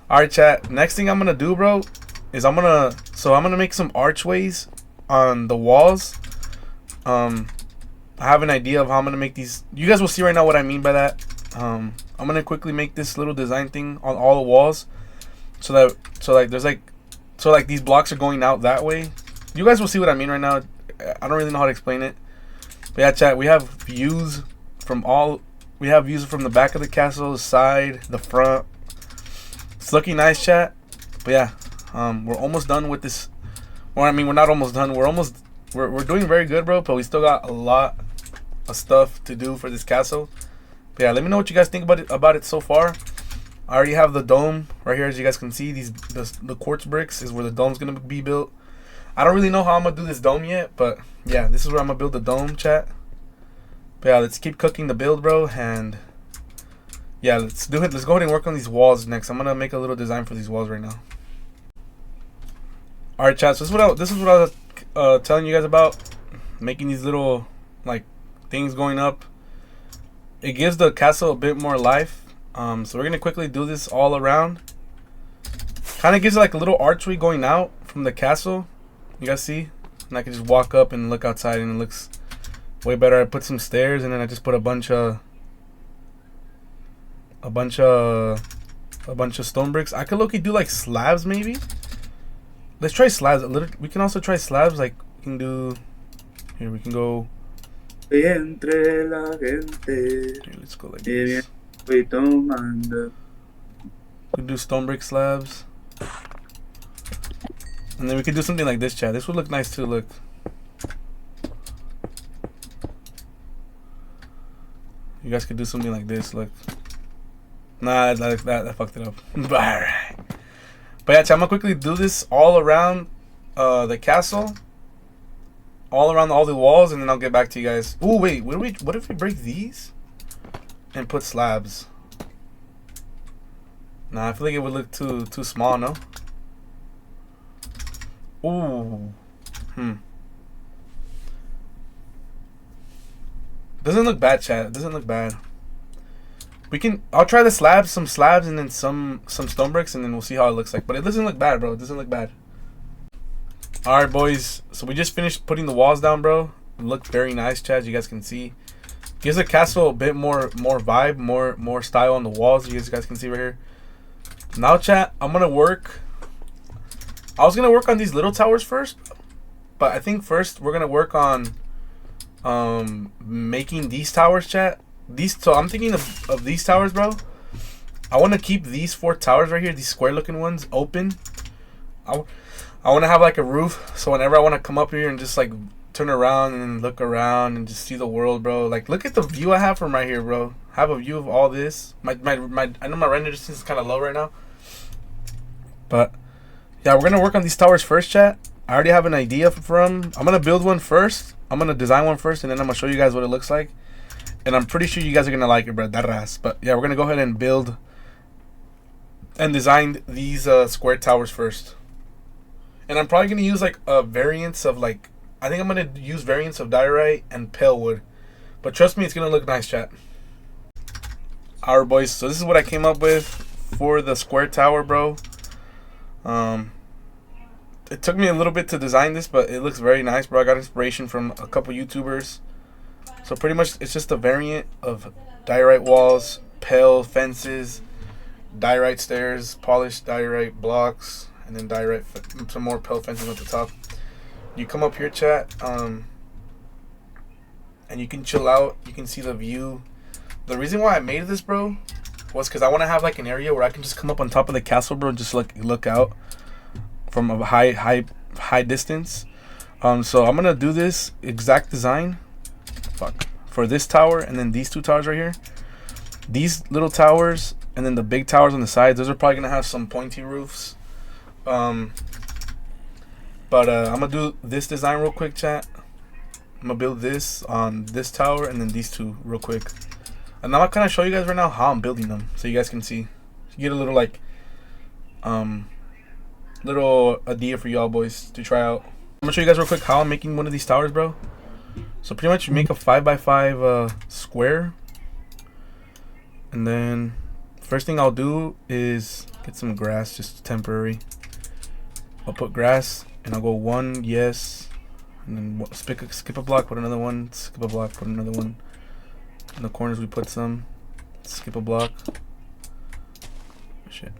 Alright, chat. Next thing I'm gonna do, bro, is I'm gonna make some archways on the walls. I have an idea of how I'm gonna make these. You guys will see right now what I mean by that. I'm gonna quickly make this little design thing on all the walls, so like these blocks are going out that way. You guys will see what I mean right now. I don't really know how to explain it. But yeah, chat, we have views from the back of the castle, the side, the front. It's looking nice, chat. But yeah, we're almost done with this. Well, I mean, we're not almost done. We're doing very good, bro. But we still got a lot of stuff to do for this castle. But yeah, let me know what you guys think about it so far. I already have the dome right here, as you guys can see. The quartz bricks is where the dome's gonna be built. I don't really know how I'm gonna do this dome yet, but yeah, this is where I'm gonna build the dome, chat. But yeah, let's keep cooking the build, bro, and yeah, let's do it. Let's go ahead and work on these walls next. I'm gonna make a little design for these walls right now. All right, chat. So this is what I was telling you guys about, making these little like things going up. It gives the castle a bit more life. So we're gonna quickly do this all around. Kind of gives it like a little archway going out from the castle. You guys see? And I can just walk up and look outside, and it looks way better. I put some stairs, and then I just put a bunch of stone bricks. I could low-key do like slabs, maybe. Let's try slabs. We can also try slabs. Like we can do. Here we can go. Here, let's go like this. We can do stone brick slabs. And then we could do something like this, chat. This would look nice too, look. You guys could do something like this, look. Nah, that fucked it up. Alright. But yeah, chat, I'm gonna quickly do this all around the castle. All around all the walls, and then I'll get back to you guys. Oh wait, what if we break these? And put slabs? Nah, I feel like it would look too small, no? Ooh. Doesn't look bad, chat. It doesn't look bad. I'll try the slabs, some slabs, and then some stone bricks, and then we'll see how it looks like. But it doesn't look bad, bro. It doesn't look bad. Alright, boys. So we just finished putting the walls down, bro. It looked very nice, chat. You guys can see. Gives the castle a bit more vibe, more style on the walls. You guys can see right here. Now, chat, I'm gonna work. I was gonna work on these little towers first, but I think first we're gonna work on making these towers, chat. So I'm thinking of these towers, bro. I want to keep these 4 towers right here, these square looking ones, open. I want to have like a roof, so whenever I want to come up here and just like turn around and look around and just see the world, bro. Like, look at the view I have from right here, bro. I have a view of all this. I know my render distance is kind of low right now, but yeah, we're gonna work on these towers first, chat. I already have an idea I'm gonna build one first. I'm gonna design one first, and then I'm gonna show you guys what it looks like. And I'm pretty sure you guys are gonna like it, bro. That ass. But yeah, we're gonna go ahead and build and design these square towers first. And I'm probably gonna use like a variants of like, I think I'm gonna use variants of diorite and pale wood. But trust me, it's gonna look nice, chat. Alright, boys. So this is what I came up with for the square tower, bro. It took me a little bit to design this, but it looks very nice, bro. I got inspiration from a couple YouTubers. So pretty much it's just a variant of diorite walls, pale fences, diorite stairs, polished diorite blocks, and then diorite some more pale fences at the top. You come up here, chat, and you can chill out. You can see the view. The reason why I made this, bro, was because I want to have like an area where I can just come up on top of the castle, bro, and just like look out from a high distance. So I'm gonna do this exact design for this tower and then these two towers right here. These little towers and then the big towers on the sides, those are probably gonna have some pointy roofs. But I'm gonna do this design real quick, chat. I'm gonna build this on this tower and then these two real quick. And I'm gonna kind of show you guys right now how I'm building them, so you guys can see. You get a little like little idea for y'all boys to try out. I'm gonna show you guys real quick how I'm making one of these towers, bro. So pretty much you make a 5x5 square, and then first thing I'll do is get some grass, just temporary. I'll put grass and I'll go 1, yes, and then skip a block, put another one, skip a block, put another one. In the corners we put some, skip a block. Shit.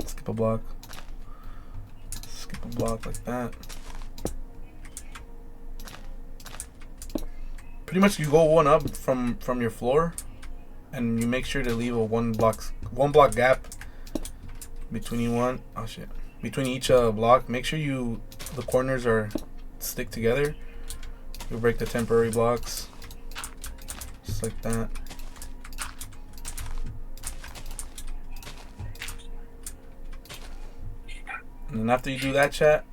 Skip a block. Skip a block like that. Pretty much you go one up from your floor, and you make sure to leave a one block gap between between each block. Make sure the corners are stick together. You'll break the temporary blocks just like that. And then after you do that, chat,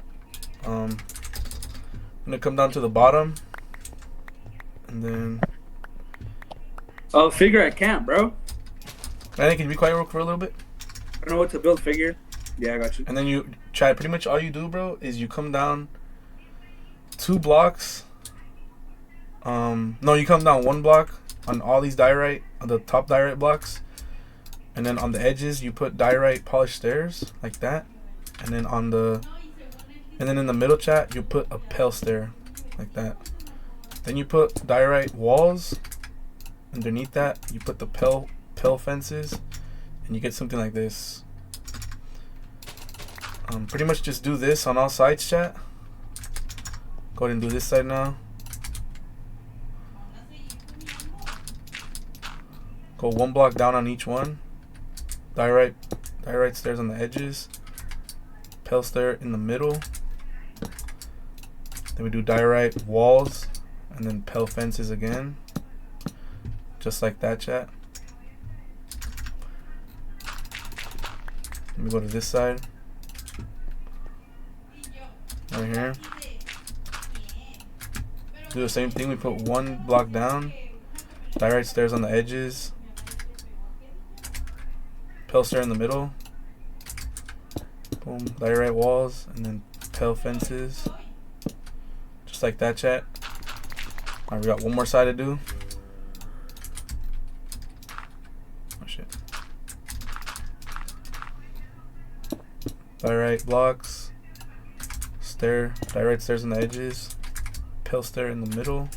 I'm gonna come down to the bottom, and then. Oh, figure I can't, bro. Manny, can you be quiet for a little bit? I don't know what to build figure. Yeah, I got you. And then you try. Pretty much all you do, bro, is you come down 2 blocks. No, you come down 1 block on all these diorite, on the top diorite blocks, and then on the edges you put diorite polished stairs like that. And then in the middle, chat, you put a pale stair like that. Then you put diorite walls. Underneath that, you put the pale fences, and you get something like this. Pretty much just do this on all sides, chat. Go ahead and do this side now. Go 1 block down on each one. Diorite stairs on the edges. Pale stair in the middle. Then we do diorite walls and then pale fences again, just like that, chat. Let me go to this side right here. Do the same thing. We put 1 block down, diorite stairs on the edges, pale stair in the middle. Boom, diorite walls, and then pale fences. Just like that, chat. Alright, we got 1 more side to do. Oh shit. Diorite blocks. Diorite stairs on the edges. Pale stair in the middle.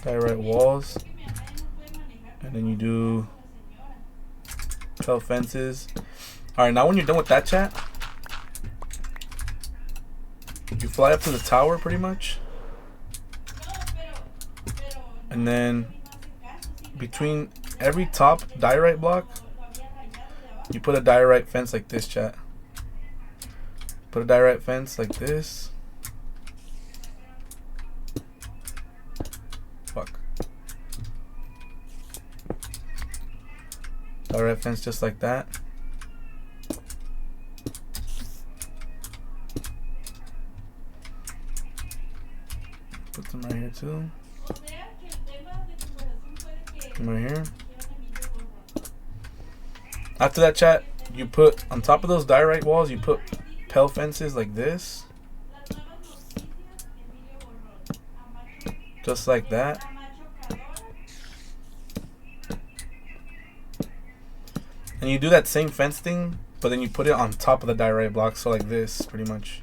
Diorite walls. And then you do pale fences. Alright, now when you're done with that, chat, you fly up to the tower pretty much. And then between every top diorite block, you put a diorite fence like this, chat. Put a diorite fence like this. Fuck. Diorite fence just like that. Put them right here too. Come right here. After that, chat, you put on top of those diorite walls, you put pale fences like this, just like that. And you do that same fence thing, but then you put it on top of the diorite block, so like this, pretty much.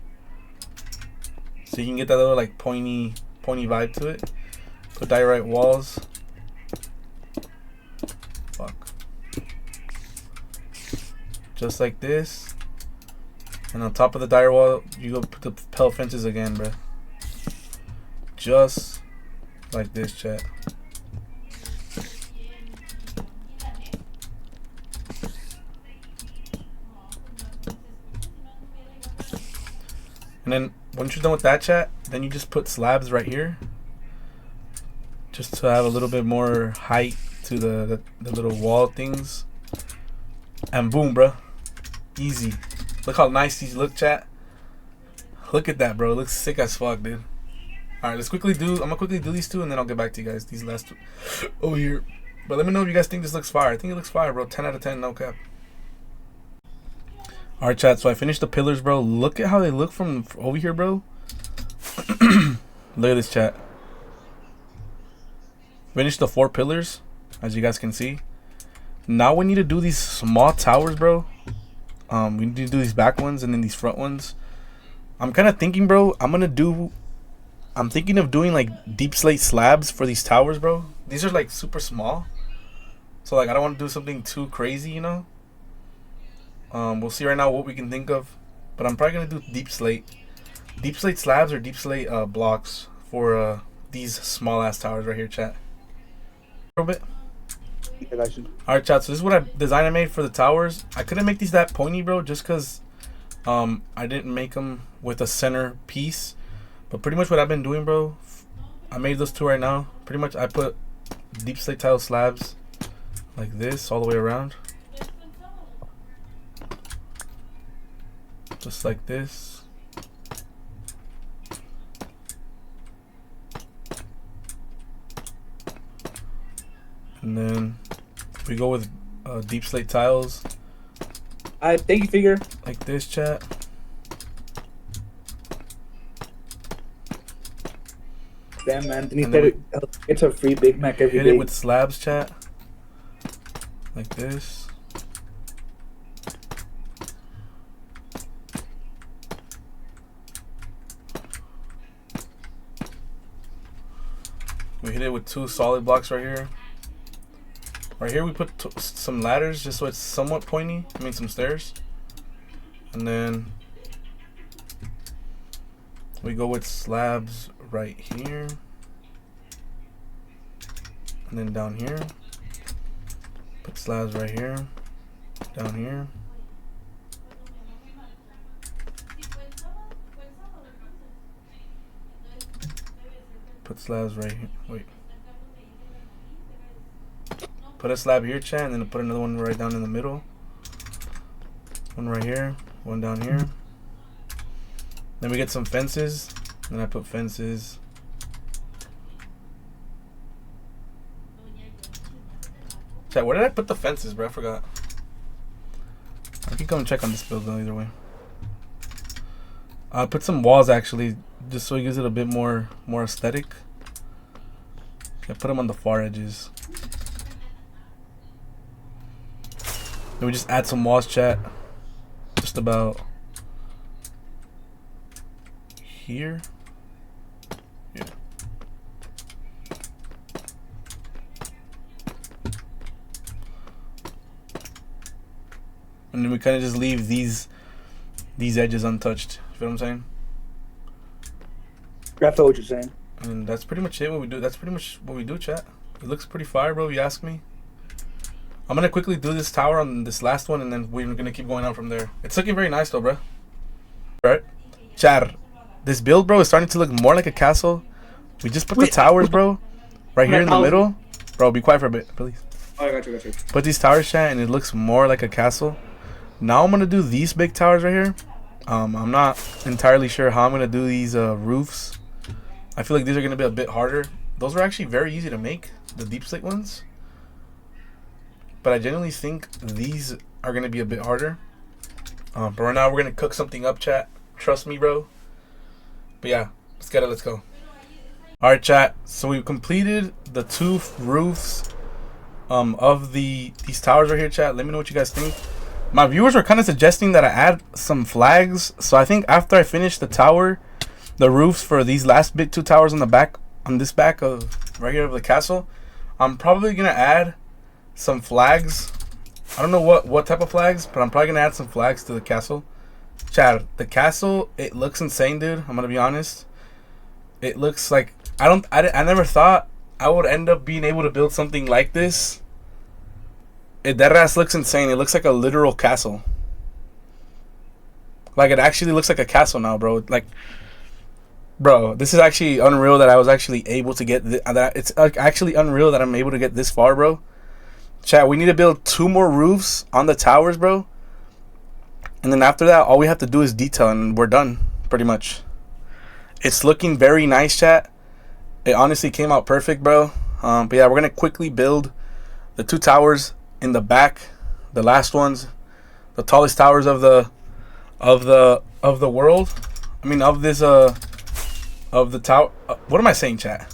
So you can get that little like pointy vibe to it. Put diorite walls. Fuck. Just like this. And on top of the diorite wall, you go put the pale fences again, bro. Just like this, chat. And then once you're done with that, chat, then you just put slabs right here, just to have a little bit more height to the little wall things. And boom, bro. Easy. Look how nice these look, chat. Look at that, bro. It looks sick as fuck, dude. Alright, let's quickly do... I'm gonna quickly do these two, and then I'll get back to you guys. These last two over here. But let me know if you guys think this looks fire. I think it looks fire, bro. 10 out of 10, no cap. Alright, chat. So I finished the pillars, bro. Look at how they look from over here, bro. Look at this, chat. Finished the 4 pillars, as you guys can see. Now we need to do these small towers, bro. We need to do these back ones and then these front ones. I'm kind of thinking, bro. I'm thinking of doing like deep slate slabs for these towers, bro. These are like super small, so like I don't want to do something too crazy, you know. We'll see right now what we can think of, but I'm probably gonna do deep slate slabs or deep slate blocks for these small ass towers right here, chat. A little bit. Alright, chat, so this is what I designed and made for the towers. I couldn't make these that pointy, bro, just because I didn't make them with a center piece. But pretty much what I've been doing, bro, I made those two right now. Pretty much I put deep slate tile slabs like this all the way around. Just like this. And then we go with deep slate tiles. Thank you, figure. Like this, chat. Damn, Anthony said it's a free Big Mac every day. Hit it with slabs, chat. Like this. We hit it with 2 solid blocks right here. Right here we put some ladders just so it's somewhat pointy. I mean some stairs. And then we go with slabs right here. And then down here. Put slabs right here. Down here. Put slabs right here. Wait. Put a slab here, chat, and then put another one right down in the middle. One right here, one down here. Then we get some fences. Then I put fences. Chat, where did I put the fences, bro? I forgot. I can come and check on this build though, either way. I put some walls actually, just so it gives it a bit more aesthetic. I put them on the far edges. Then we just add some walls, chat. Just about here. Yeah. And then we kind of just leave these edges untouched. You feel what I'm saying? I feel what you're saying. And that's pretty much it. What we do. That's pretty much what we do, chat. It looks pretty fire, bro. You ask me. I'm gonna quickly do this tower on this last one, and then we're gonna keep going out from there. It's looking very nice, though, bro. Alright, chat. This build, bro, is starting to look more like a castle. We just put the towers, bro, right here in the middle. Bro, be quiet for a bit, please. Oh, I got you. Put these towers, chat, and it looks more like a castle. Now I'm gonna do these big towers right here. I'm not entirely sure how I'm gonna do these roofs. I feel like these are gonna be a bit harder. Those are actually very easy to make, the deep slate ones. But I genuinely think these are gonna be a bit harder. But right now we're gonna cook something up, chat. Trust me, bro. But yeah, let's get it. Let's go. All right, chat. So we've completed the 2 roofs of these towers right here, chat. Let me know what you guys think. My viewers were kind of suggesting that I add some flags. So I think after I finish the roofs for these last 2 towers on the back, on this back of right here of the castle, I'm probably gonna add some flags. I don't know what type of flags, but I'm probably gonna add some flags to the castle. Chat, the castle, it looks insane, dude. I'm gonna be honest. It looks like I never thought I would end up being able to build something like this. That ass looks insane. It looks like a literal castle. Like, it actually looks like a castle now, bro. Like, Bro, this is actually unreal that I was actually able to get that. It's actually unreal that I'm able to get this far, bro. Chat, we need to build 2 more roofs on the towers, bro. And then after that, all we have to do is detail and we're done, pretty much. It's looking very nice, chat. It honestly came out perfect, bro. But yeah, we're going to quickly build the 2 towers in the back. The last ones. The tallest towers of the world. I mean, of this, of the tower. What am I saying, chat?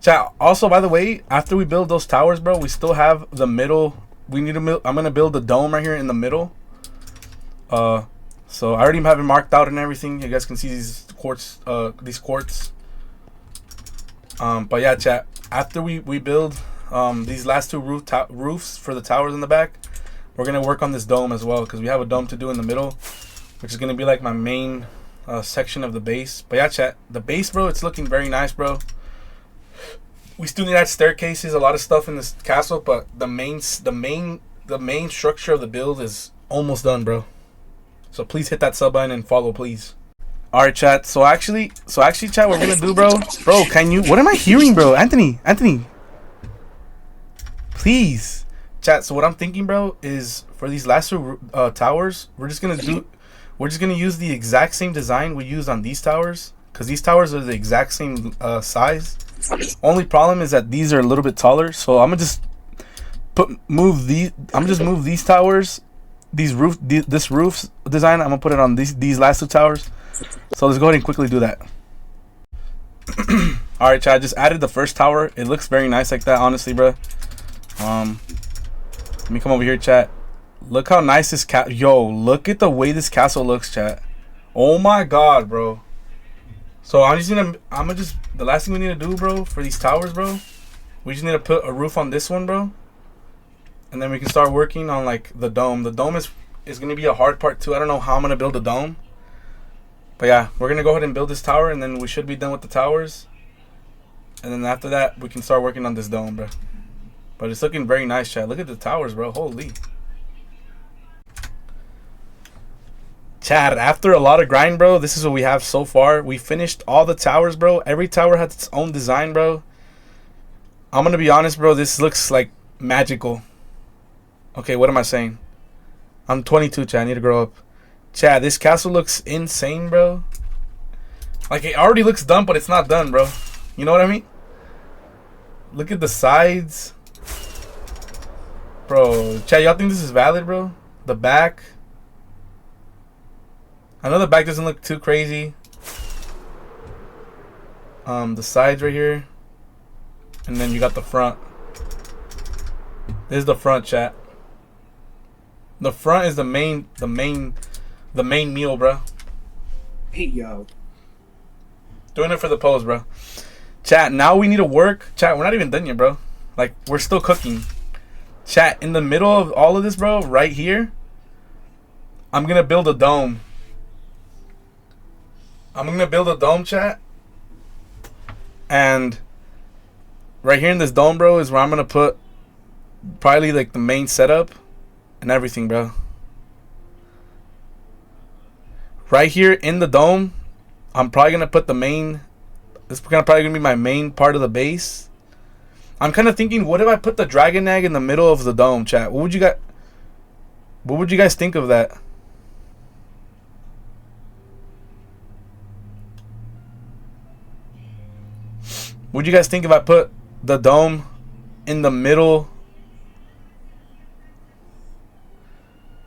Chat, also, by the way, after we build those towers, bro, we still have the middle. We need to I'm going to build the dome right here in the middle. So I already have it marked out and everything. You guys can see these quartz. But yeah, chat, after we build these last 2 roofs for the towers in the back, we're going to work on this dome as well, because we have a dome to do in the middle, which is going to be like my main section of the base. But yeah, chat, the base, bro, it's looking very nice, bro. We still need to add staircases, a lot of stuff in this castle, but the main structure of the build is almost done, bro. So please hit that sub button and follow, please. All right, chat. So actually, chat, what we're gonna do, bro. Can you? What am I hearing, bro? Anthony. Please, chat. So what I'm thinking, bro, is for these last 2 towers, we're just gonna use the exact same design we used on these towers, because these towers are the exact same size. Only problem is that these are a little bit taller, so I'm gonna just move these towers, this roof design. I'm gonna put it on these last 2 towers. So let's go ahead and quickly do that. All right, chat. I just added the first tower. It looks very nice like that, honestly, bro. Let me come over here, chat. Look how nice this Yo, look at the way this castle looks, chat. Oh my god, bro. So the last thing we need to do, bro, for these towers, bro, we just need to put a roof on this one, bro. And then we can start working on like the dome. The dome is gonna be a hard part too. I don't know how I'm gonna build a dome. But yeah, we're gonna go ahead and build this tower, and then we should be done with the towers. And then after that, we can start working on this dome, bro. But it's looking very nice, chat. Look at the towers, bro. Holy. Chat, after a lot of grind, bro, this is what we have so far. We finished all the towers, bro. Every tower has its own design, bro. I'm gonna be honest, bro. This looks like magical. Okay, what am I saying? I'm 22, chat. I need to grow up. Chat, this castle looks insane, bro. Like, it already looks done, but it's not done, bro. You know what I mean? Look at the sides. Bro, chat, y'all think this is valid, bro? The back. I know the back doesn't look too crazy. The sides right here. And then you got the front. This is the front, chat. The front is the main meal, bro. Hey, yo. Doing it for the pose, bro. Chat, now we need to work. Chat, we're not even done yet, bro. Like, we're still cooking. Chat, in the middle of all of this, bro, right here, I'm gonna build a dome. I'm gonna build a dome, chat. And right here in this dome, bro, is where I'm gonna put probably like the main setup and everything, bro. Right here in the dome, I'm probably gonna put the main. This is probably gonna be my main part of the base. I'm kind of thinking, what if I put the dragon egg in the middle of the dome, chat? What would you guys think of that? Would you guys think if I put the dome in the middle?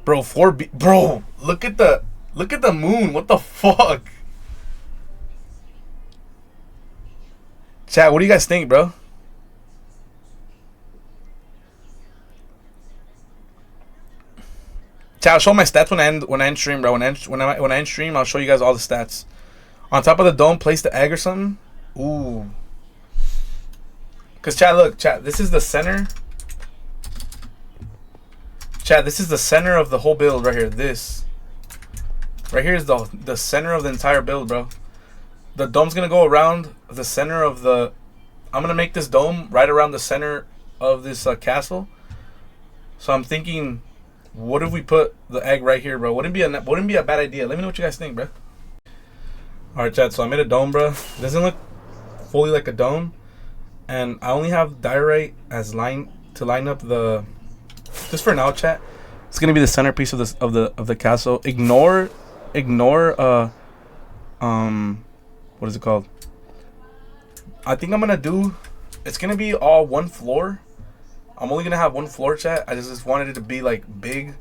Bro, bro, look at the moon. What the fuck? Chat, what do you guys think, bro? Chat, I'll show my stats when I end stream, bro. When I end stream, I'll show you guys all the stats. On top of the dome, place the egg or something. Ooh. Cause chat, look, chat. This is the center. Chat, this is the center of the whole build right here. This right here is the center of the entire build, bro. The dome's gonna go around the center of the. I'm gonna make this dome right around the center of this castle. So I'm thinking, what if we put the egg right here, bro? Wouldn't be a bad idea. Let me know what you guys think, bro. Alright, chat, so I made a dome, bro. It doesn't look fully like a dome. And I only have diorite as line to line up the, just for now, chat. It's gonna be the centerpiece of the castle. Ignore what is it called? I think I'm gonna do, it's gonna be all one floor. I'm only gonna have one floor, chat. I just wanted it to be like big.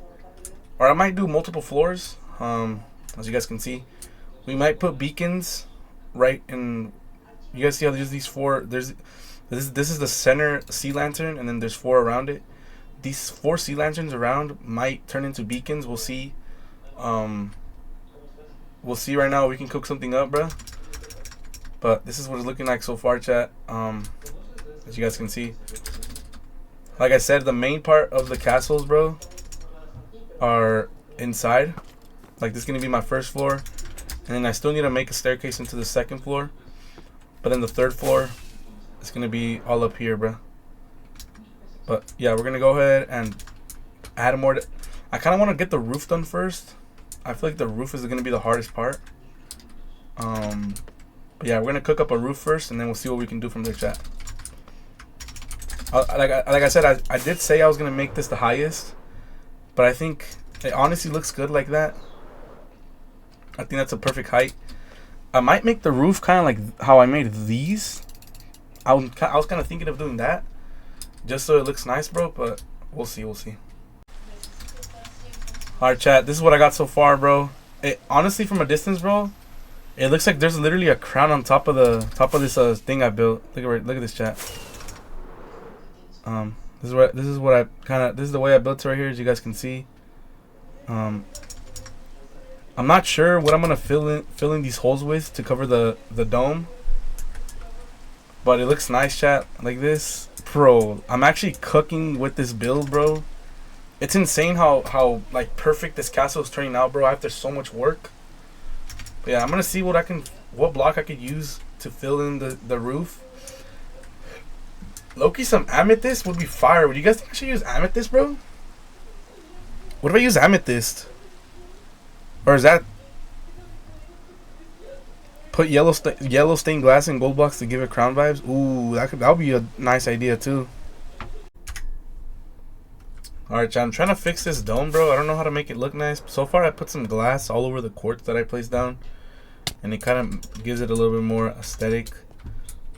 Or I might do multiple floors. As you guys can see. We might put beacons right in. You guys see how there's these four? This is the center sea lantern, and then there's four around it. These four sea lanterns around might turn into beacons. We'll see. We'll see right now. We can cook something up, bro. But this is what it's looking like so far, chat. As you guys can see. Like I said, the main part of the castles, bro, are inside. Like this is gonna be my first floor. And then I still need to make a staircase into the second floor. But then the third floor is going to be all up here, bro. But yeah, we're going to go ahead and add more. I kind of want to get the roof done first. I feel like the roof is going to be the hardest part. But yeah, we're going to cook up a roof first, and then we'll see what we can do from there, chat. Like I said, I did say I was going to make this the highest. But I think it honestly looks good like that. I think that's a perfect height. I might make the roof kind of like how I made these. I was kind of thinking of doing that, just so it looks nice, bro. But we'll see. All right, chat. This is what I got so far, bro. It honestly, from a distance, bro, it looks like there's literally a crown on top of this thing I built. Look at this, chat. This is the way I built it right here, as you guys can see. I'm not sure what I'm gonna fill in these holes with to cover the dome, but it looks nice, chat. Like this, bro. I'm actually cooking with this build, bro. It's insane how like perfect this castle is turning out, bro. After so much work. But yeah, I'm gonna see what block I could use to fill in the roof. Loki, some amethyst would be fire. Would you guys think I should use amethyst, bro? What if I use amethyst? Or is that put yellow stained glass in gold blocks to give it crown vibes? Ooh, that would be a nice idea too. Alright, chat, I'm trying to fix this dome, bro. I don't know how to make it look nice. So far I put some glass all over the quartz that I placed down, and it kind of gives it a little bit more aesthetic.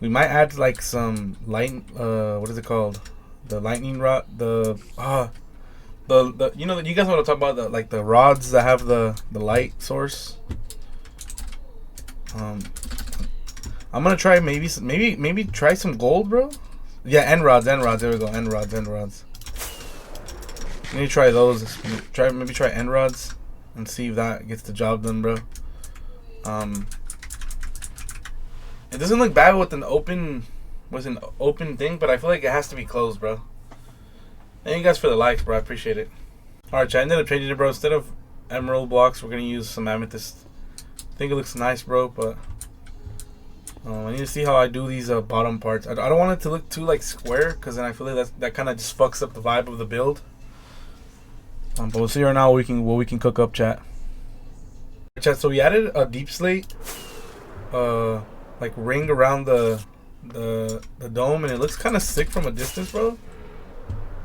We might add like some light, what is it called? The lightning rod, you know, you guys want to talk about the rods that have the light source. I'm gonna try maybe try some gold, bro. Yeah, end rods. There we go. End rods. Maybe try those. Maybe try end rods and see if that gets the job done, bro. It doesn't look bad with an open thing, but I feel like it has to be closed, bro. Thank you guys for the likes, bro. I appreciate it. Alright, chat, I ended up changing it, bro. Instead of emerald blocks, we're gonna use some amethyst. I think it looks nice, bro, but I need to see how I do these bottom parts. I don't want it to look too like square, because then I feel like that kind of just fucks up the vibe of the build. But we'll see right now what we can cook up, chat. Chat, so we added a deep slate like ring around the dome, and it looks kind of sick from a distance, bro.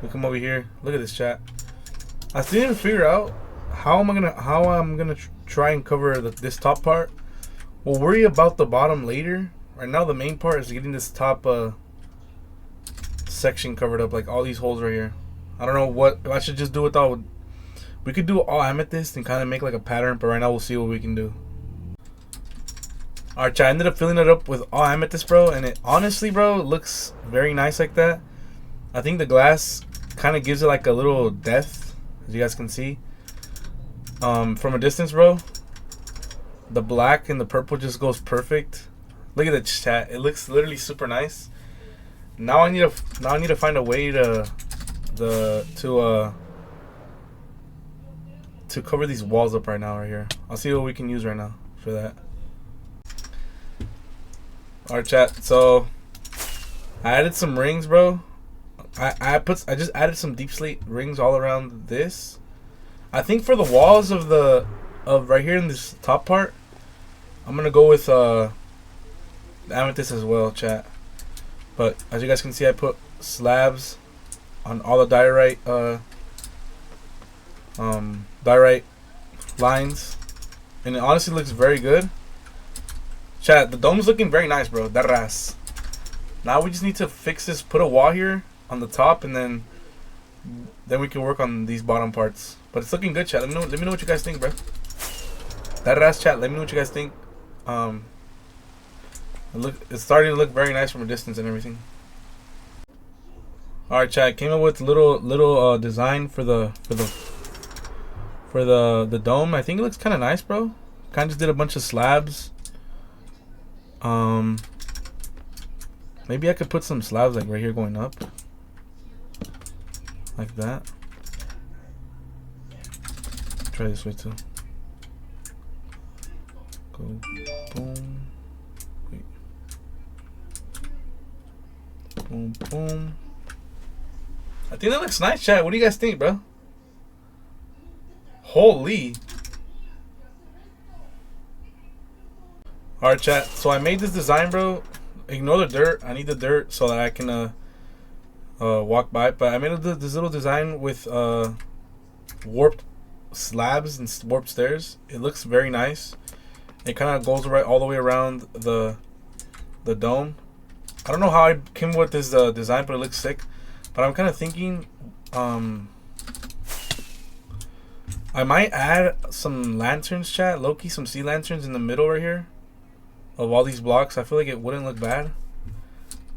We come over here. Look at this, chat. I still need to figure out how I'm gonna try and cover this top part. We'll worry about the bottom later. Right now, the main part is getting this top section covered up, like all these holes right here. I don't know what if I should just do it all. We could do all amethyst and kind of make like a pattern, but right now we'll see what we can do. Alright, chat, I ended up filling it up with all amethyst, bro, and it honestly, bro, looks very nice like that. I think the glass kind of gives it like a little depth, as you guys can see. From a distance, bro, the black and the purple just goes perfect. Look at the chat; it looks literally super nice. Now I need to find a way to cover these walls up right now, right here. I'll see what we can use right now for that. Alright, chat, so I added some rings, bro. I just added some deep slate rings all around this. I think for the walls of right here in this top part, I'm gonna go with the amethyst as well, chat. But as you guys can see, I put slabs on all the diorite lines, and it honestly looks very good. Chat, the dome's looking very nice, bro. Darras. Now we just need to fix this, put a wall here on the top, and then we can work on these bottom parts. But it's looking good, chat. Let me know what you guys think, bro. Darras, chat. Let me know what you guys think. It's starting to look very nice from a distance and everything. All right, chat. Came up with little design for the dome. I think it looks kind of nice, bro. Kind of just did a bunch of slabs. Maybe I could put some slabs like right here going up, like that. Try this way too. Go boom. Wait. Boom boom. I think that looks nice, chat. What do you guys think, bro? Holy. Alright, chat. So I made this design, bro. Ignore the dirt. I need the dirt so that I can walk by. But I made this little design with warped slabs and warped stairs. It looks very nice. It kind of goes right all the way around the dome. I don't know how I came up with this design, but it looks sick. But I'm kind of thinking I might add some lanterns, chat. Low-key, some sea lanterns in the middle right here of all these blocks. I feel like it wouldn't look bad.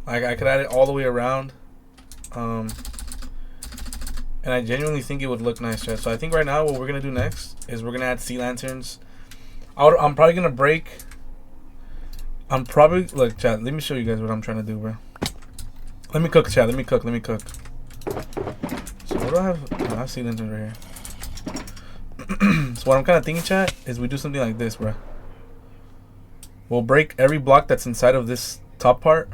Like I could add it all the way around. And I genuinely think it would look nice, chat. So I think right now what we're gonna do next is we're gonna add sea lanterns. I'm probably gonna break. Look, chat. Let me show you guys what I'm trying to do, bro. Let me cook, chat. Let me cook. So what do I have? Oh, I have sea lanterns right here. So what I'm kind of thinking, chat, is we do something like this, bro. We'll break every block that's inside of this top part.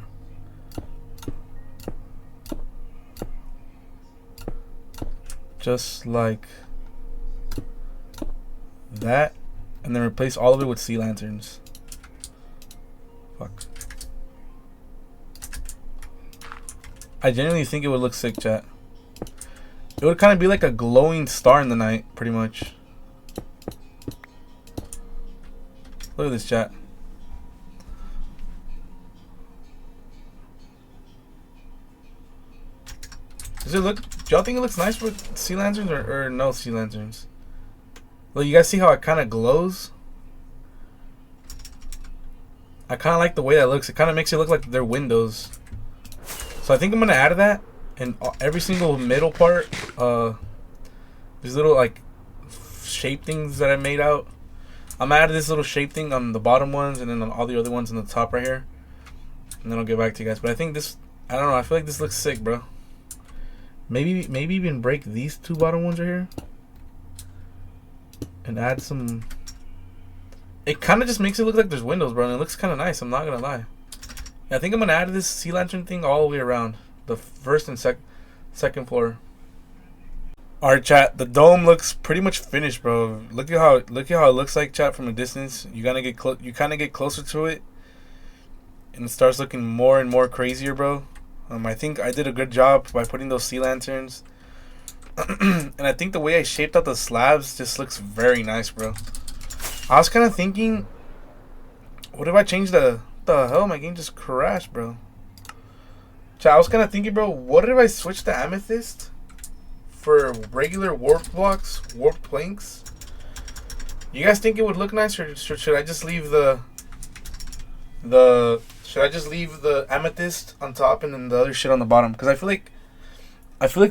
Just like that. And then replace all of it with sea lanterns. Fuck. I genuinely think it would look sick, chat. It would kind of be like a glowing star in the night, pretty much. Look at this, chat. Does it look? Do y'all think it looks nice with sea lanterns or no sea lanterns? Well, you guys see how it kind of glows? I kind of like the way that looks. It kind of makes it look like they're windows. So I think I'm gonna add that in every single middle part. These little like shape things that I made out. I'm gonna add this little shape thing on the bottom ones and then on all the other ones on the top right here. And then I'll get back to you guys. But I think this, I don't know. I feel like this looks sick, bro. Maybe even break these two bottom ones right here and add some. It kind of just makes it look like there's windows, bro, and it looks kind of nice. I'm not gonna lie. Yeah, I think I'm gonna add this sea lantern thing all the way around the first and second floor. Alright, chat. The dome looks pretty much finished, bro. Look at how it looks like, chat, from a distance. You kind of get closer to it, and it starts looking more and more crazier, bro. I think I did a good job by putting those sea lanterns. And I think the way I shaped out the slabs just looks very nice, bro. I was kind of thinking, what if I change the hell? My game just crashed, bro. Chat, I was kind of thinking, bro, what if I switch to amethyst for regular warped blocks, warped planks? You guys think it would look nice, or should I just leave should I just leave the amethyst on top and then the other shit on the bottom? Because I feel like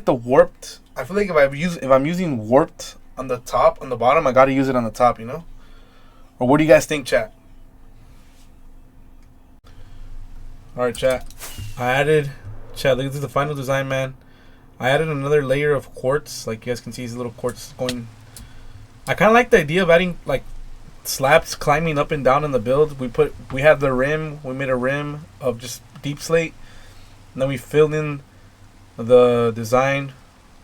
the warped. I feel like if I'm using warped on the top, on the bottom, I gotta use it on the top, you know? Or what do you guys think, chat? All right, chat. Chat, look at the final design, man. I added another layer of quartz. Like you guys can see, these little quartz going. I kind of like the idea of adding like slabs climbing up and down in the build. We had the rim. We made a rim of just deep slate, and then we filled in the design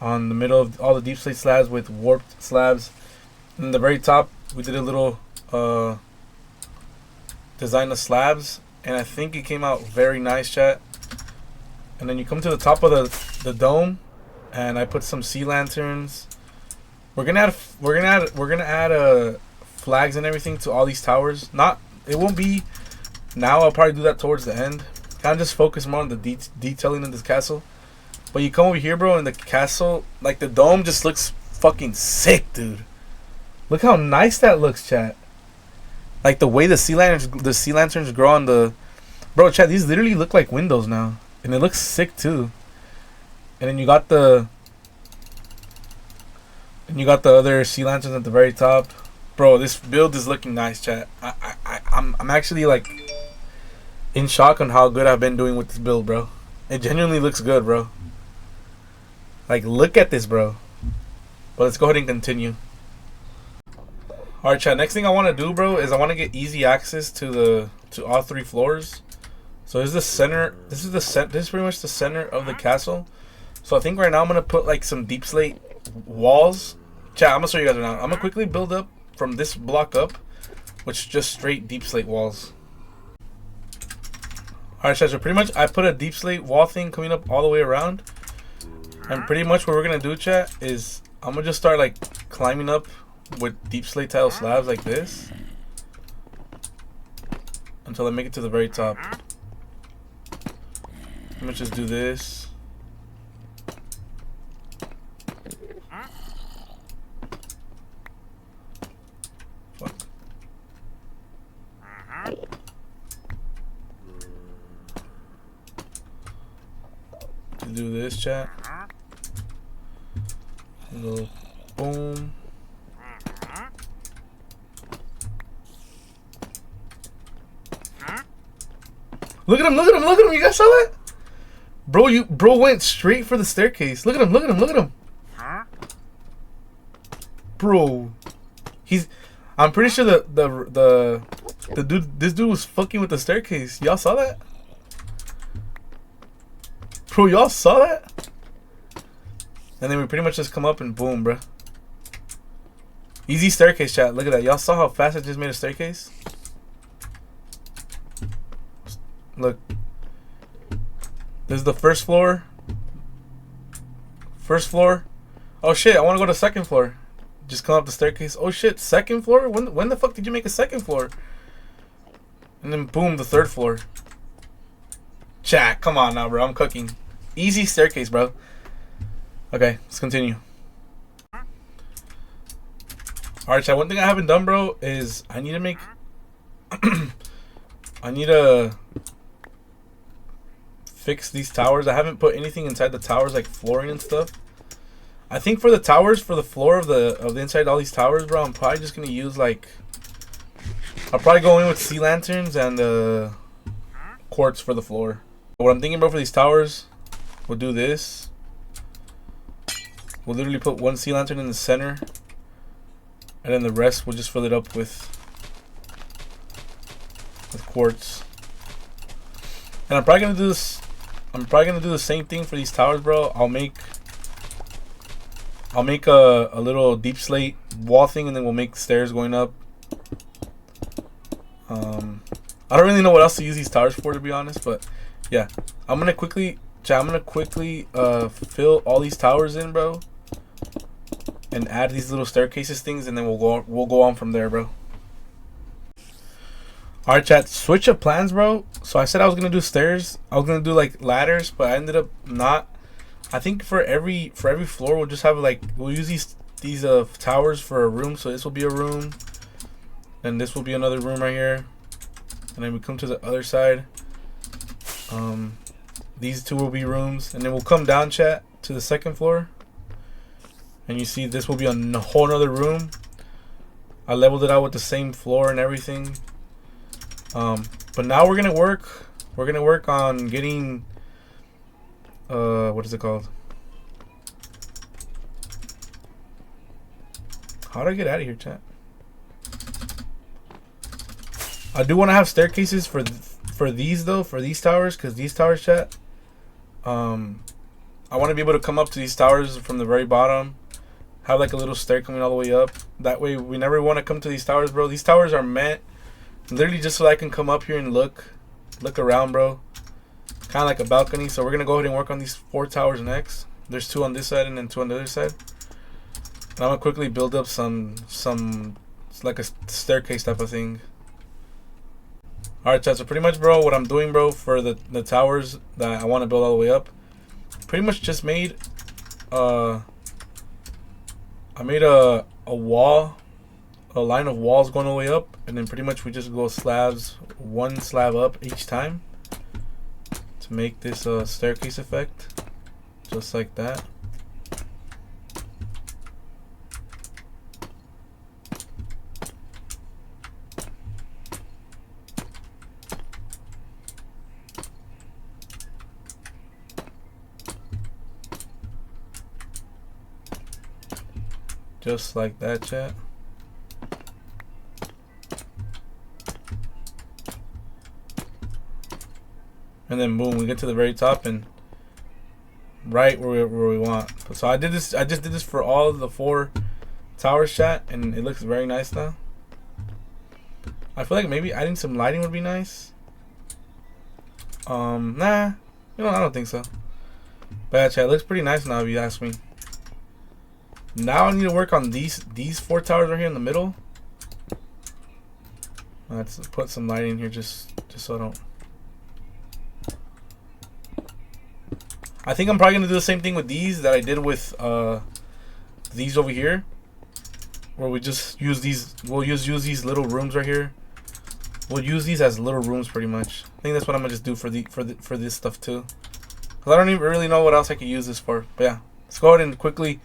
on the middle of all the deep slate slabs with warped slabs. And the very top, we did a little design the slabs, and I think it came out very nice, chat. And then you come to the top of the dome, and I put some sea lanterns. We're gonna add flags and everything to all these towers. It won't be now. I'll probably do that towards the end. Kind of just focus more on the detailing in this castle. But you come over here, bro, and the castle, like the dome, just looks fucking sick, dude. Look how nice that looks, chat. Like the way the sea lanterns grow on the, bro, chat. These literally look like windows now, and it looks sick too. And then you got the other sea lanterns at the very top, bro. This build is looking nice, chat. I'm actually like in shock on how good I've been doing with this build, bro. It genuinely looks good, bro. Like, look at this, bro. But let's go ahead and continue. Alright, chat, next thing I want to do, bro, is I want to get easy access to all 3 floors. So this is the center. This is pretty much the center of the castle. So I think right now I'm gonna put like some deep slate walls. Chat, I'm gonna show you guys right now. I'm gonna quickly build up from this block up, which is just straight deep slate walls. Alright, chat, so pretty much I put a deep slate wall thing coming up all the way around. And pretty much what we're gonna do, chat, is I'm gonna just start like climbing up with deep slate tile slabs like this until I make it to the very top. I'm gonna just do this. Fuck. Do this, chat. Go boom. Look at him, look at him, look at him. You guys saw that? Bro went straight for the staircase. Look at him, look at him, look at him. Bro. I'm pretty sure this dude was fucking with the staircase. Y'all saw that? Bro, y'all saw that? And then we pretty much just come up and boom, bro. Easy staircase, chat. Look at that. Y'all saw how fast I just made a staircase? Look. This is the first floor. First floor. Oh shit, I want to go to second floor. Just come up the staircase. Oh shit, second floor? When the fuck did you make a second floor? And then boom, the third floor. Chat, come on now, bro. I'm cooking. Easy staircase, bro. Okay, let's continue. Alright, chat. One thing I haven't done, bro, is I need to make... I need to fix these towers. I haven't put anything inside the towers, like flooring and stuff. I think for the towers, for the floor of the inside all these towers, bro, I'm probably just gonna use like... I'll probably go in with sea lanterns and quartz for the floor. What I'm thinking, bro, for these towers, we'll do this. We'll literally put one sea lantern in the center, and then the rest we'll just fill it up with quartz. And I'm probably gonna do this. I'm probably gonna do the same thing for these towers, bro. I'll make a little deep slate wall thing, and then we'll make stairs going up. I don't really know what else to use these towers for, to be honest, but yeah, I'm gonna quickly fill all these towers in, bro, and add these little staircases things, and then we'll go on from there, bro. Alright, chat, switch of plans, bro. So I said I was gonna do stairs. I was gonna do like ladders, but I ended up not. I think for every floor we'll just have like, we'll use these towers for a room. So this will be a room, and this will be another room right here, and then we come to the other side. These two will be rooms, and then we'll come down, chat, to the second floor, and you see this will be a whole other room. I leveled it out with the same floor and everything. But now we're gonna work on getting what is it called? How do I get out of here, chat? I do want to have staircases for these though, for these towers, because these towers, chat, I want to be able to come up to these towers from the very bottom, have like a little stair coming all the way up. That way we never want to come to these towers, bro. These towers are meant Literally just so I can come up here and look around, bro. Kind of like a balcony. So we're gonna go ahead and work on these 4 towers next. There's 2 on this side and then 2 on the other side. And I'm gonna quickly build up some it's like a staircase type of thing. Alright, chat, so pretty much, bro, what I'm doing, bro, for the towers that I want to build all the way up, pretty much just made I made a wall, a line of walls going all the way up, and then pretty much we just go slabs, 1 slab up each time to make this staircase effect, just like that. Just like that, chat. And then boom, we get to the very top and right where we want. So I just did this for all of the 4 towers, chat, and it looks very nice now. I feel like maybe adding some lighting would be nice. Nah, you know, I don't think so. But yeah, chat, it looks pretty nice now if you ask me. Now I need to work on these 4 towers right here in the middle. Let's put some lighting in here just so I don't. I think I'm probably gonna do the same thing with these that I did with these over here, where we just use these. We'll use these little rooms right here. We'll use these as little rooms pretty much. I think that's what I'm gonna just do for this stuff too. Cause I don't even really know what else I could use this for. But yeah, let's go ahead and quickly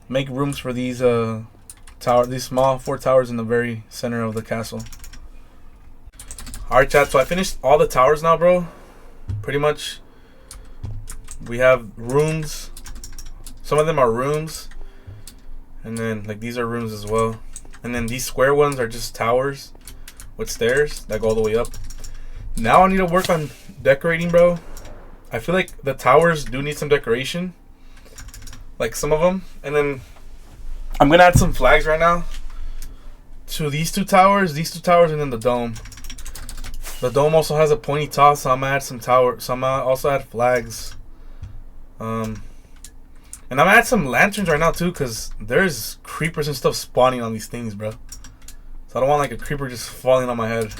make rooms for these these small 4 towers in the very center of the castle. Alright, chat, so I finished all the towers now, bro. Pretty much we have rooms. Some of them are rooms, and then like these are rooms as well, and then these square ones are just towers with stairs that go all the way up. Now I need to work on decorating, bro. I feel like the towers do need some decoration, like some of them, and then I'm gonna add some flags right now to these 2 towers, and then the dome. The dome also has a pointy top, so I'm gonna add some towers. So I'm gonna also add flags, and I'm gonna add some lanterns right now too, cause there's creepers and stuff spawning on these things, bro. So I don't want like a creeper just falling on my head.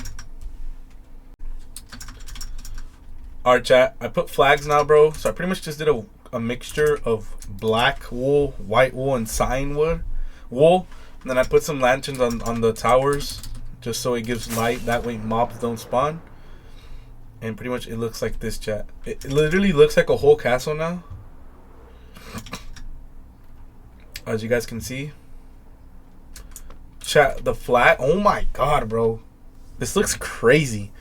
Alright, chat, I put flags now, bro. So I pretty much just did a mixture of black wool, white wool, and cyan wool. And then I put some lanterns on the towers, just so it gives light. That way mobs don't spawn. And pretty much it looks like this, chat. It literally looks like a whole castle now, as you guys can see. Chat, the flag. Oh my god, bro. This looks crazy.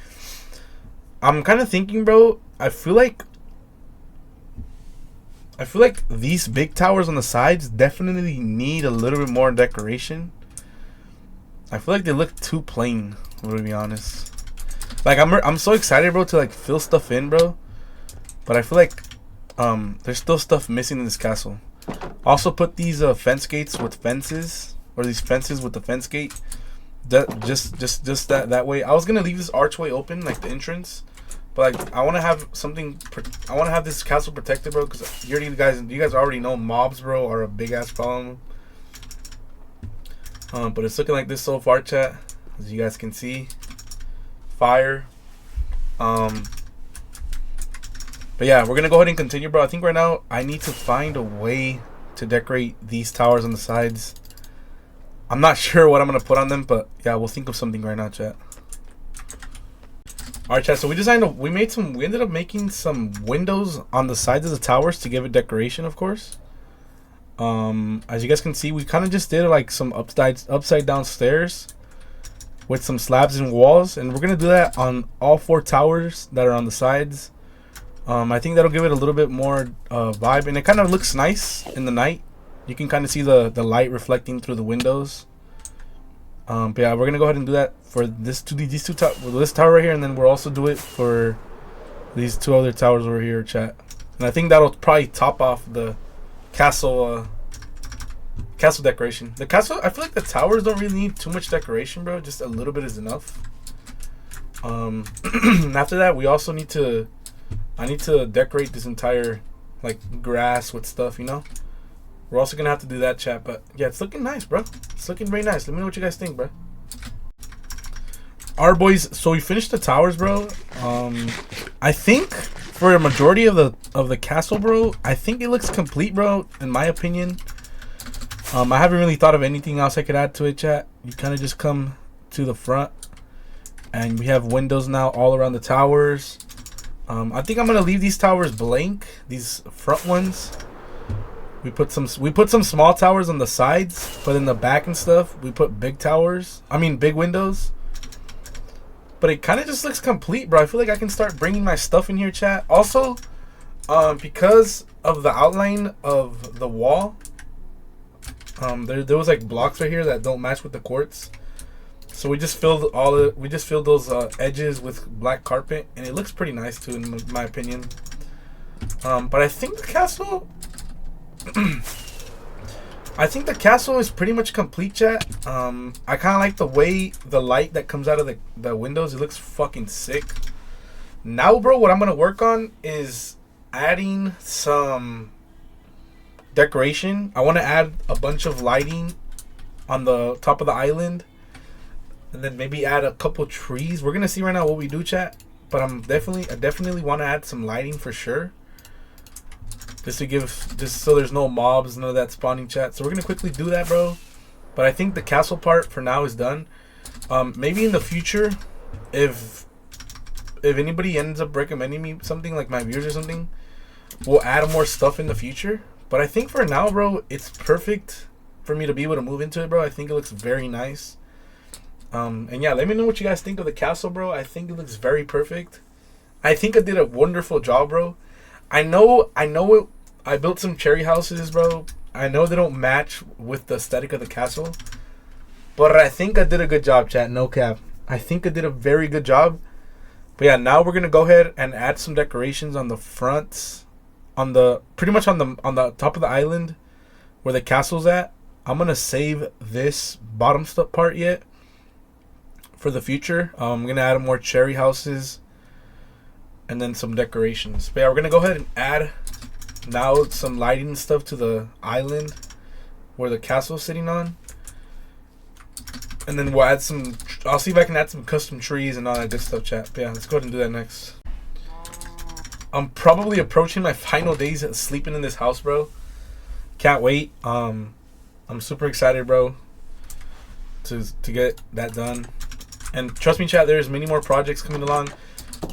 I'm kind of thinking, bro, I feel like these big towers on the sides definitely need a little bit more decoration. I feel like they look too plain, to be honest. Like I'm so excited, bro, to like fill stuff in, bro. But I feel like there's still stuff missing in this castle. Also put these fence gates with fences, or these fences with the fence gate. That just that way. I was gonna leave this archway open, like the entrance. But like, I want to have something. I want to have this castle protected, bro. Because you guys already know mobs, bro, are a big ass problem. But it's looking like this so far, chat. As you guys can see, fire. But yeah, we're gonna go ahead and continue, bro. I think right now I need to find a way to decorate these towers on the sides. I'm not sure what I'm gonna put on them, but yeah, we'll think of something right now, chat. Alright, chat, so we ended up making some windows on the sides of the towers to give it decoration, of course. As you guys can see, we kind of just did like some upside down stairs with some slabs and walls, and we're gonna do that on all 4 towers that are on the sides. I think that'll give it a little bit more vibe, and it kind of looks nice in the night. You can kind of see the light reflecting through the windows. But yeah, we're gonna go ahead and do that for this tower right here, and then we'll also do it for these 2 other towers over here, chat. And I think that'll probably top off the castle decoration. The castle, I feel like the towers don't really need too much decoration, bro. Just a little bit is enough. After that, we also need to. I need to decorate this entire like grass with stuff. You know. We're also gonna have to do that, chat. But yeah, it's looking nice, bro. It's looking very nice. Let me know what you guys think, bro. Alright, boys. So we finished the towers, bro. I think for a majority of the castle, bro, I think it looks complete, bro. In my opinion. I haven't really thought of anything else I could add to it, chat. You kind of just come to the front, and we have windows now all around the towers. I think I'm gonna leave these towers blank. These front ones. We put some small towers on the sides, but in the back and stuff, we put big towers. I mean, big windows. But it kind of just looks complete, bro. I feel like I can start bringing my stuff in here, chat. Also, because of the outline of the wall, there was like blocks right here that don't match with the quartz. So we just filled those edges with black carpet, and it looks pretty nice too, in my opinion. But I think the castle. I think the castle is pretty much complete, chat. I kind of like the way the light that comes out of the windows. It looks fucking sick. Now, bro, what I'm going to work on is adding some decoration. I want to add a bunch of lighting on the top of the island. And then maybe add a couple trees. We're going to see right now what we do, chat. But I definitely want to add some lighting for sure. Just so there's no mobs, none of that spawning, chat. So we're gonna quickly do that, bro. But I think the castle part for now is done. Maybe in the future, if anybody ends up recommending me something, like my viewers or something, we'll add more stuff in the future. But I think for now, bro, it's perfect for me to be able to move into it, bro. I think it looks very nice. And yeah, let me know what you guys think of the castle, bro. I think it looks very perfect. I think I did a wonderful job, bro. I know it. I built some cherry houses, bro. I know they don't match with the aesthetic of the castle, but I think I did a good job, chat. No cap. I think I did a very good job. But yeah, now we're gonna go ahead and add some decorations on the fronts, pretty much on the top of the island where the castle's at. I'm gonna save this bottom part yet for the future. I'm gonna add more cherry houses. And then some decorations. But yeah, we're gonna go ahead and add now some lighting and stuff to the island where the castle's sitting on. And then we'll add some. I'll see if I can add some custom trees and all that good stuff, chat. But yeah, let's go ahead and do that next. I'm probably approaching my final days of sleeping in this house, bro. Can't wait. I'm super excited, bro, to get that done. And trust me, chat, there's many more projects coming along.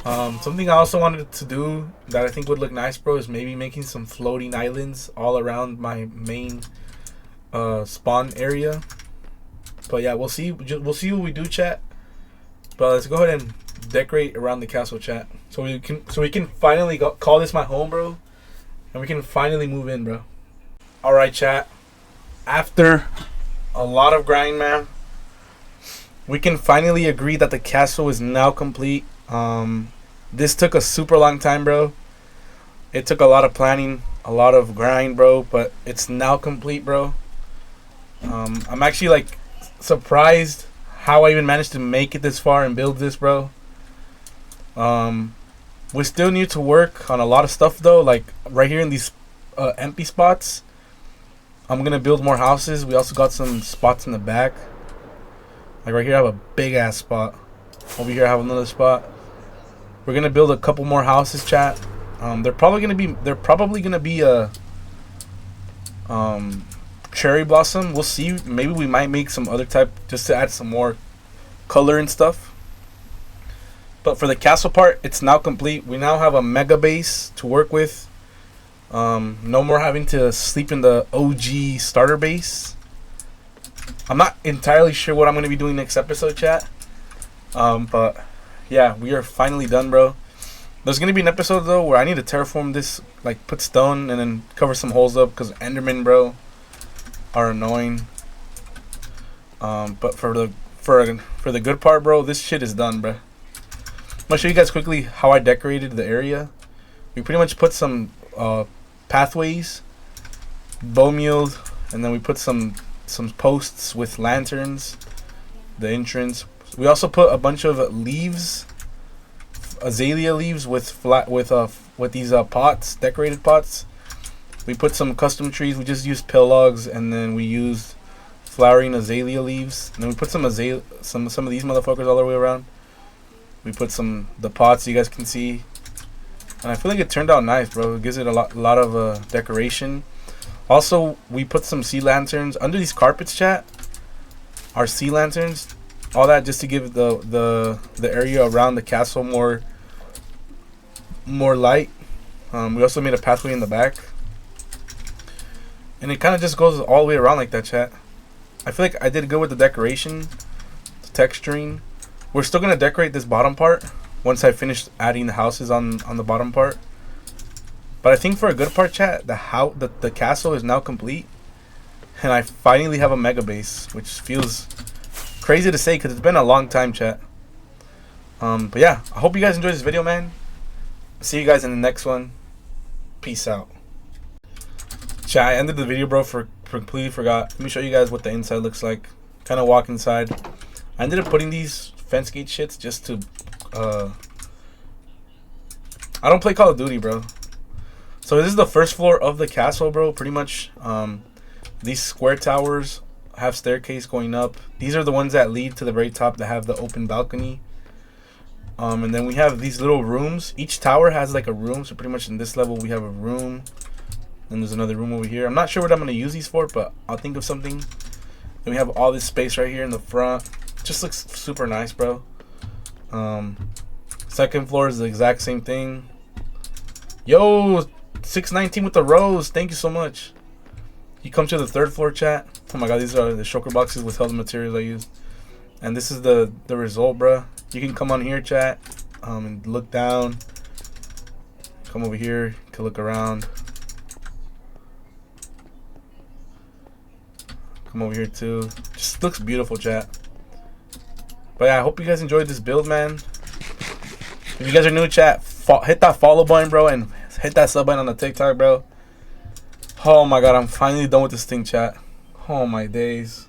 Something I also wanted to do that I think would look nice, bro, is maybe making some floating islands all around my main spawn area. But yeah, we'll see what we do, chat. But let's go ahead and decorate around the castle, chat. So we can finally call this my home, bro, and we can finally move in, bro. All right, chat. After a lot of grind, man, we can finally agree that the castle is now complete. This took a super long time, bro. It took a lot of planning, a lot of grind, bro, but it's now complete, bro. I'm actually like surprised how I even managed to make it this far and build this, bro. We still need to work on a lot of stuff though, like right here in these empty spots. I'm gonna build more houses. We also got some spots in the back. Like right here I have a big ass spot. Over here I have another spot. We're gonna build a couple more houses, chat. They're probably gonna be a cherry blossom. We'll see. Maybe we might make some other type just to add some more color and stuff. But for the castle part, it's now complete. We now have a mega base to work with. No more having to sleep in the OG starter base. I'm not entirely sure what I'm gonna be doing next episode, chat. But yeah, we are finally done, bro. There's gonna be an episode though where I need to terraform this, like put stone and then cover some holes up because Endermen, bro, are annoying. But for the good part, bro, this shit is done, bro. I'm gonna show you guys quickly how I decorated the area. We pretty much put some pathways, bone meal, and then we put some posts with lanterns, the entrance. We also put a bunch of leaves azalea leaves with these pots, decorated pots. We put some custom trees. We just used pill logs, and then we used flowering azalea leaves. And then we put some of these motherfuckers all the way around. We put the pots you guys can see, and I feel like it turned out nice, bro. It gives it a lot of decoration. Also, we put some sea lanterns under these carpets, chat. Our sea lanterns, all that just to give the area around the castle more light. We also made a pathway in the back, and it kind of just goes all the way around like that, chat. I feel like I did good with the decoration, the texturing. We're still gonna decorate this bottom part once I finish adding the houses on the bottom part. But I think for a good part, chat, the castle is now complete, and I finally have a mega base, which feels crazy to say because it's been a long time, chat. But yeah, I hope you guys enjoyed this video, man. See you guys in the next one. Peace out. Chat, I ended the video, bro, completely forgot. Let me show you guys what the inside looks like. Kind of walk inside. I ended up putting these fence gate shits just to I don't play Call of Duty, bro. So this is the first floor of the castle, bro. Pretty much these square towers have staircase going up. These are the ones that lead to the very top that have the open balcony. And then we have these little rooms. Each tower has like a room, so pretty much in this level we have a room. Then there's another room over here. I'm not sure what I'm gonna use these for, but I'll think of something. Then we have all this space right here in the front. Just looks super nice, bro. Second floor is the exact same thing. Yo, 619 with the rose. Thank you so much. You come to the third floor, chat. Oh my god, these are the shulker boxes with all the materials I used. And this is the result, bro. You can come on here, chat, and look down. Come over here, you can look around. Come over here too. Just looks beautiful, chat. But yeah, I hope you guys enjoyed this build, man. If you guys are new, chat, hit that follow button, bro, and hit that sub button on the TikTok, bro. Oh my god, I'm finally done with this thing, chat. Oh my days.